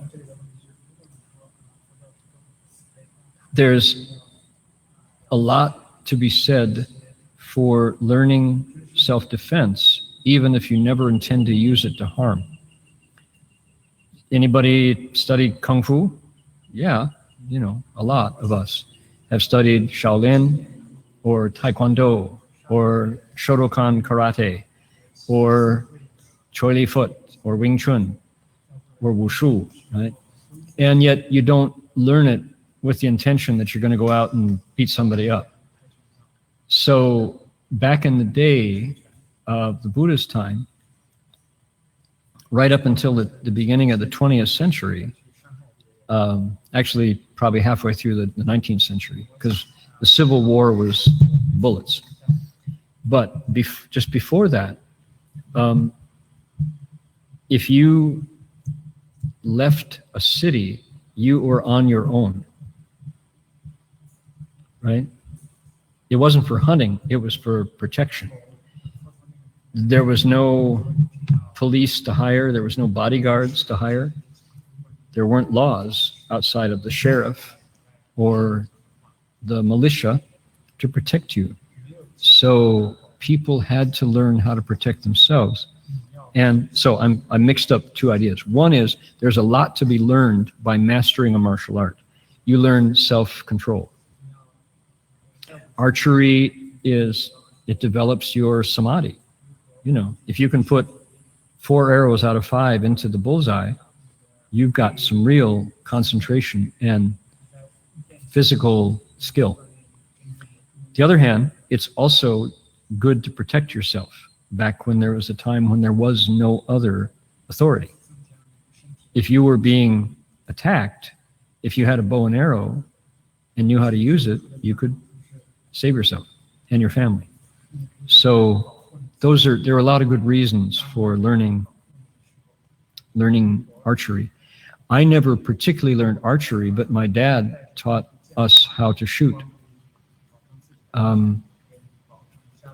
there's a lot to be said for learning self-defense, even if you never intend to use it to harm. Anybody studied Kung Fu? Yeah, a lot of us have studied Shaolin or Taekwondo or Shotokan Karate or Choi Li Foot or Wing Chun or Wushu, right? And yet you don't learn it with the intention that you're going to go out and beat somebody up. So back in the day of the Buddha's time, right up until the beginning of the 20th century, actually probably halfway through the 19th century, because the Civil War was bullets. But just before that, if you left a city you were on your own, right? It wasn't for hunting, it was for protection. There was no police to hire, there was no bodyguards to hire. There weren't laws outside of the sheriff or the militia to protect you. So people had to learn how to protect themselves. And so I mixed up two ideas. One is there's a lot to be learned by mastering a martial art. You learn self-control. Archery it develops your samadhi. You know, if you can put 4 arrows out of 5 into the bullseye, you've got some real concentration and physical skill. The other hand, it's also good to protect yourself back when there was a time when there was no other authority. If you were being attacked, if you had a bow and arrow and knew how to use it, you could save yourself and your family. So there are a lot of good reasons for learning archery. I never particularly learned archery, but my dad taught us how to shoot. I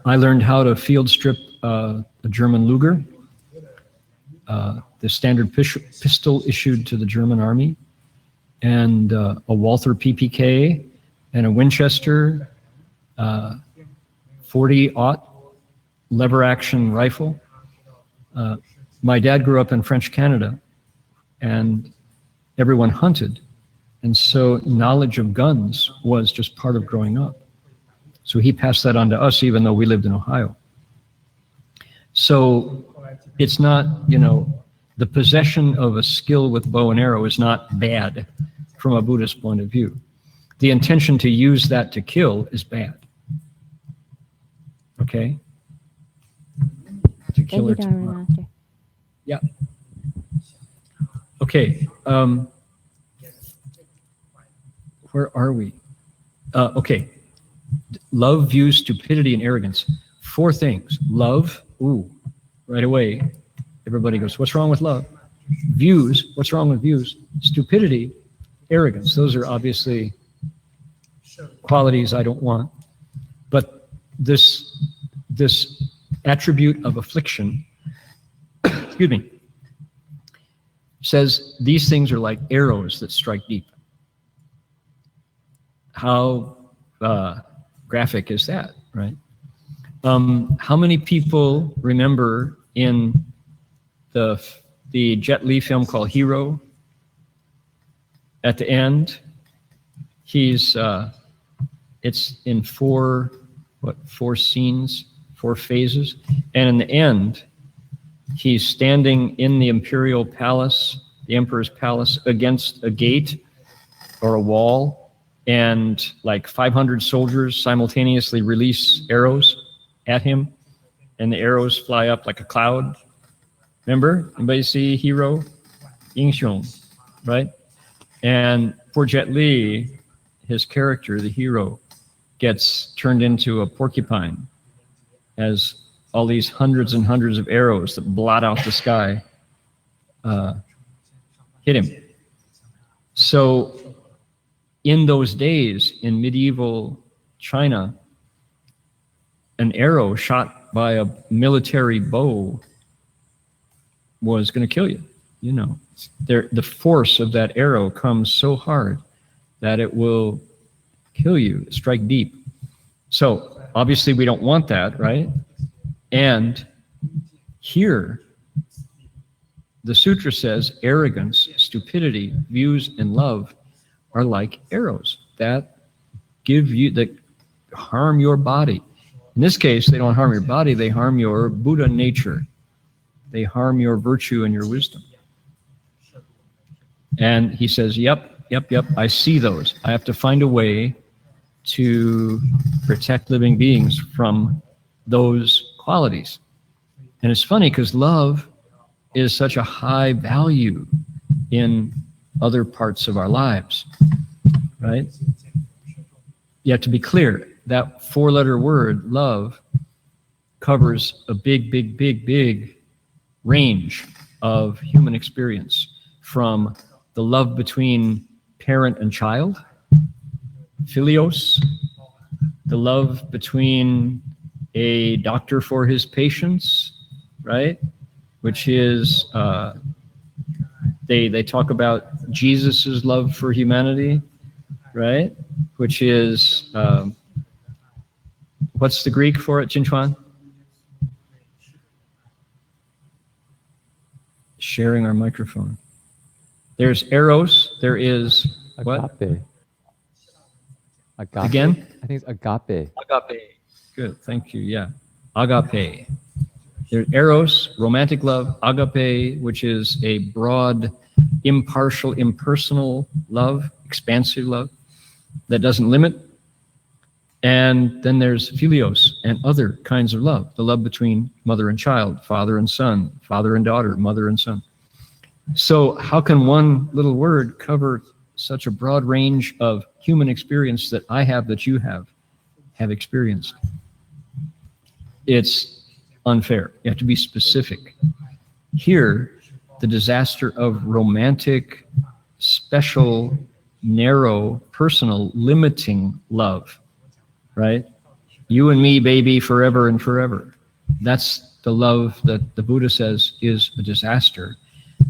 learned how to field strip a German Luger, the standard pistol issued to the German army, and a Walther PPK, and a Winchester 40-aught lever action rifle. My dad grew up in French Canada, and everyone hunted, and so knowledge of guns was just part of growing up. So he passed that on to us, even though we lived in Ohio. So it's not, the possession of a skill with bow and arrow is not bad from a Buddhist point of view. The intention to use that to kill is bad. Okay? To kill or to harm. Master. Yeah. Okay. Where are we? Okay. Love, views, stupidity, and arrogance. 4 things. Love, right away, everybody goes, what's wrong with love? Views, what's wrong with views? Stupidity, arrogance. Those are obviously qualities I don't want. But this attribute of affliction, excuse me, says these things are like arrows that strike deep. How graphic is that, right? How many people remember in the Jet Li film called Hero? At the end, it's in 4 scenes, 4 phases, and in the end, he's standing in the imperial palace, the emperor's palace, against a gate or a wall, and like 500 soldiers simultaneously release arrows at him, and the arrows fly up like a cloud. Remember? Anybody see Hero? Yingxiong, right? And for Jet Li, his character, the hero, gets turned into a porcupine as all these hundreds and hundreds of arrows that blot out the sky hit him. So in those days, in medieval China, an arrow shot by a military bow was going to kill you. The force of that arrow comes so hard that it will kill you, strike deep. So obviously we don't want that, right? And here, the sutra says arrogance, stupidity, views, and love are like arrows that harm your body. In this case, they don't harm your body, they harm your Buddha nature. They harm your virtue and your wisdom. And he says, yep, I see those. I have to find a way to protect living beings from those qualities. And it's funny because love is such a high value in other parts of our lives, right? You have to be clear, that 4-letter word, love, covers a big range of human experience, from the love between parent and child. Philios, the love between a doctor for his patients, right? Which is, they talk about Jesus's love for humanity, right? Which is, what's the Greek for it, Jinchuan? Sharing our microphone. There's eros, there is what? Agape. Agape. Again? I think it's agape. Agape. Good, thank you, yeah. Agape. There's eros, romantic love, agape, which is a broad, impartial, impersonal love, expansive love that doesn't limit. And then there's philios and other kinds of love, the love between mother and child, father and son, father and daughter, mother and son. So how can one little word cover such a broad range of human experience that I have, that you have experienced? It's unfair. You have to be specific. Here, the disaster of romantic, special, narrow, personal, limiting love, right? You and me, baby, forever and forever. That's the love that the Buddha says is a disaster,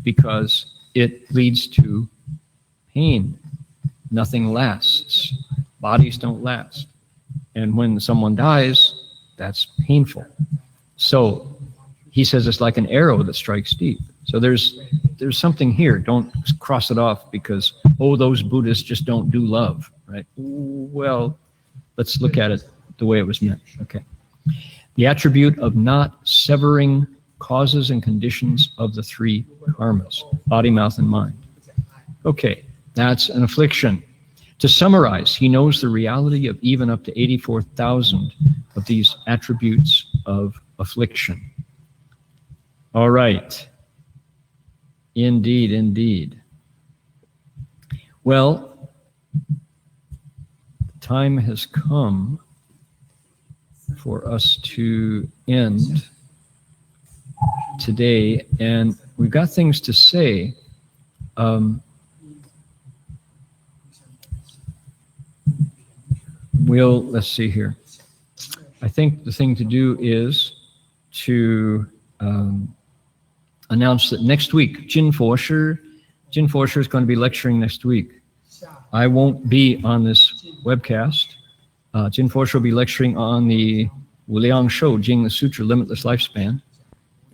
because it leads to pain. Nothing lasts. Bodies don't last. And when someone dies, that's painful. So he says it's like an arrow that strikes deep. So there's something here. Don't cross it off because, oh, those Buddhists just don't do love, right? Well, let's look at it the way it was meant. Okay. The attribute of not severing causes and conditions of the three karmas, body, mouth, and mind. Okay, that's an affliction. To summarize, he knows the reality of even up to 84,000 of these attributes of affliction. All right. Indeed, indeed. Well, the time has come for us to end today, and we've got things to say. Let's see here. I think the thing to do is to announce that next week, Jin Fosher is going to be lecturing next week. I won't be on this webcast. Jin Fosher will be lecturing on the Wuliang Shou, Jing the Sutra, Limitless Lifespan.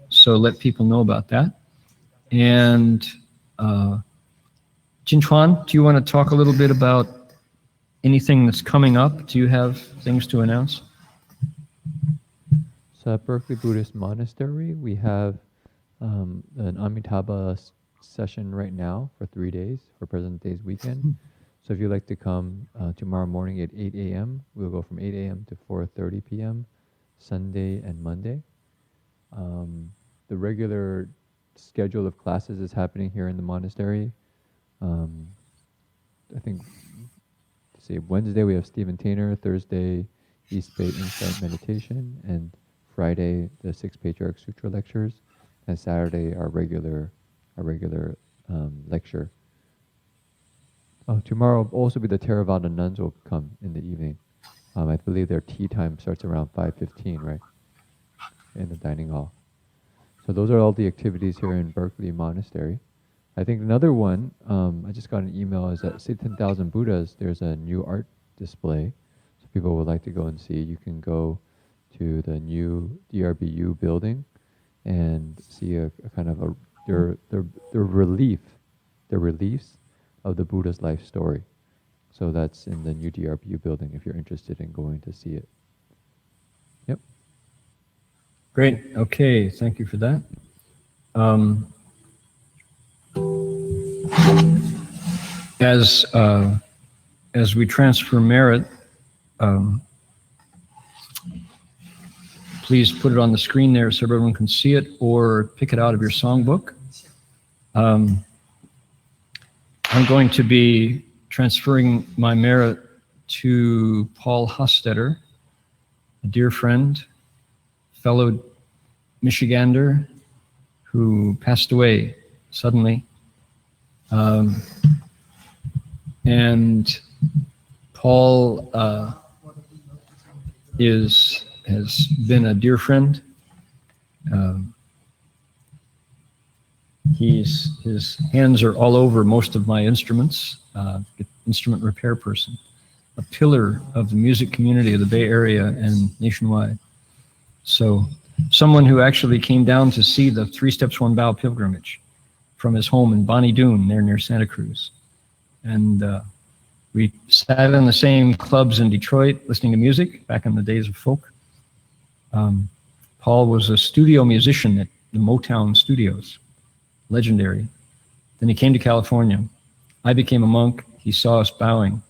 So let people know about that. And Jin Chuan, do you want to talk a little bit about anything that's coming up? Do you have things to announce? So at Berkeley Buddhist Monastery, we have an Amitabha session right now for 3 days for President Day's weekend. So if you'd like to come tomorrow morning at 8 a.m., we'll go from 8 a.m. to 4:30 p.m., Sunday and Monday. The regular schedule of classes is happening here in the monastery. I think, Wednesday we have Stephen Tainer, Thursday East Bay Insight Meditation, and Friday the 6 Patriarch Sutra lectures, and Saturday our regular lecture. Tomorrow will also be the Theravada nuns will come in the evening. I believe their tea time starts around 5:15, right, in the dining hall. So those are all the activities here in Berkeley Monastery. I think another one, I just got an email, is at 10,000 Buddhas, there's a new art display. So people would like to go and see. You can go to the new DRBU building and see a kind of the reliefs of the Buddha's life story. So that's in the new DRBU building if you're interested in going to see it. Yep. Great. Okay. Thank you for that. As we transfer merit, please put it on the screen there so everyone can see it, or pick it out of your songbook. I'm going to be transferring my merit to Paul Hostetter, a dear friend, fellow Michigander who passed away suddenly. And Paul has been a dear friend. His hands are all over most of my instruments. Instrument repair person, a pillar of the music community of the Bay Area and nationwide. So someone who actually came down to see the 3 Steps, 1 Bow pilgrimage from his home in Bonnie Doon, there near Santa Cruz. And we sat in the same clubs in Detroit listening to music back in the days of folk. Paul was a studio musician at the Motown Studios, legendary. Then he came to California. I became a monk. He saw us bowing.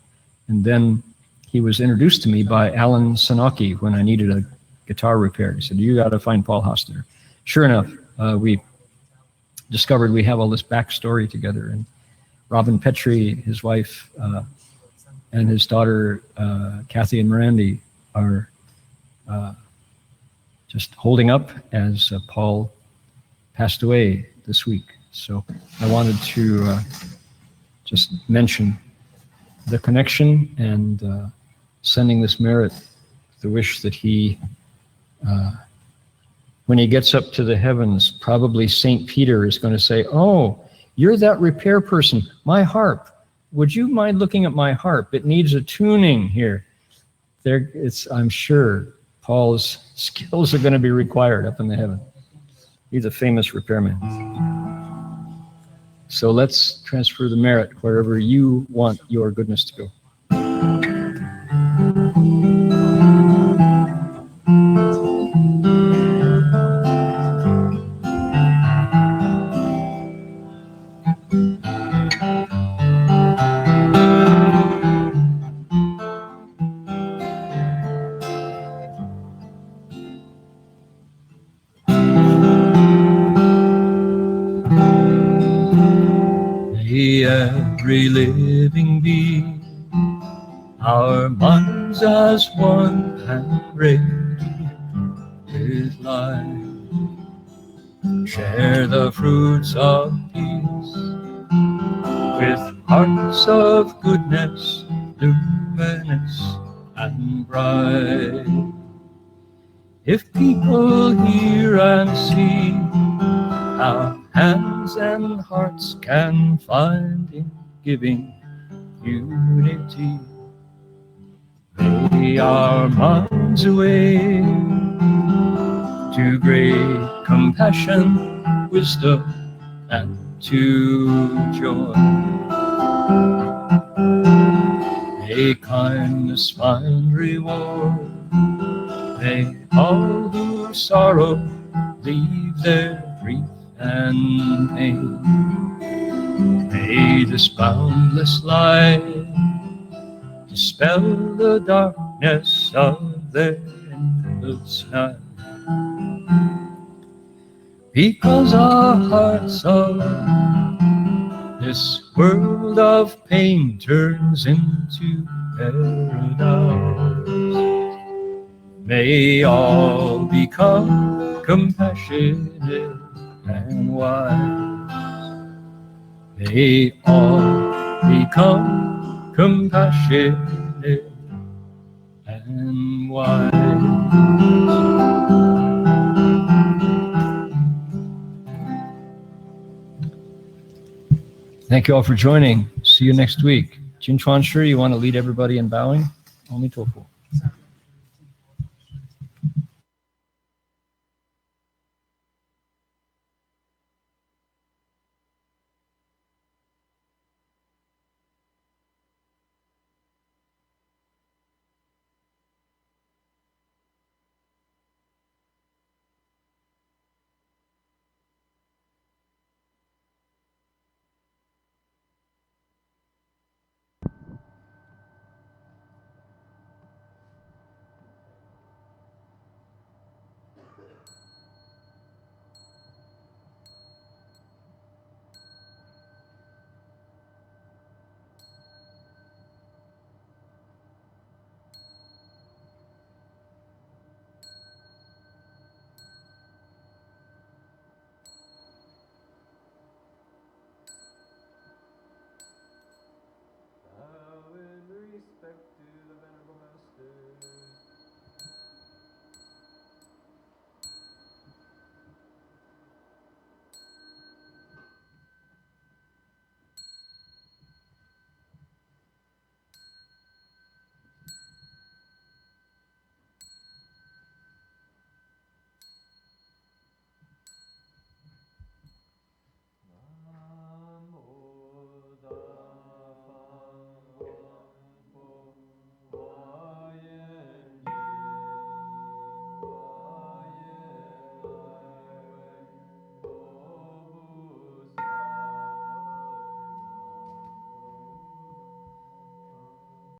And then he was introduced to me by Alan Sanaki when I needed a guitar repair. He said, you got to find Paul Hostetter. Sure enough, we discovered we have all this backstory together. And Robin Petrie, his wife, and his daughter, Kathy and Mirandy, are just holding up as Paul passed away this week. So I wanted to just mention the connection and sending this merit, the wish that he, when he gets up to the heavens, probably St. Peter is going to say, oh, you're that repair person, my harp. Would you mind looking at my harp? It needs a tuning here. I'm sure Paul's skills are going to be required up in the heaven. He's a famous repairman. So let's transfer the merit wherever you want your goodness to go. Every living being, our minds as one and radiant with light, share the fruits of peace with hearts of goodness, luminous and bright. If people hear and see how hands and hearts can find in giving unity, may our minds away to great compassion, wisdom, and to joy. May kindness find reward, may all who sorrow leave their grief and pain. May this boundless light dispel the darkness of their endless night. Because our hearts of this world of pain turns into paradise, may all become compassionate and wise. May all become compassionate and wise. Thank you all for joining. See you next week. Jin Chuan Shi, you want to lead everybody in bowing? Aum Tofu.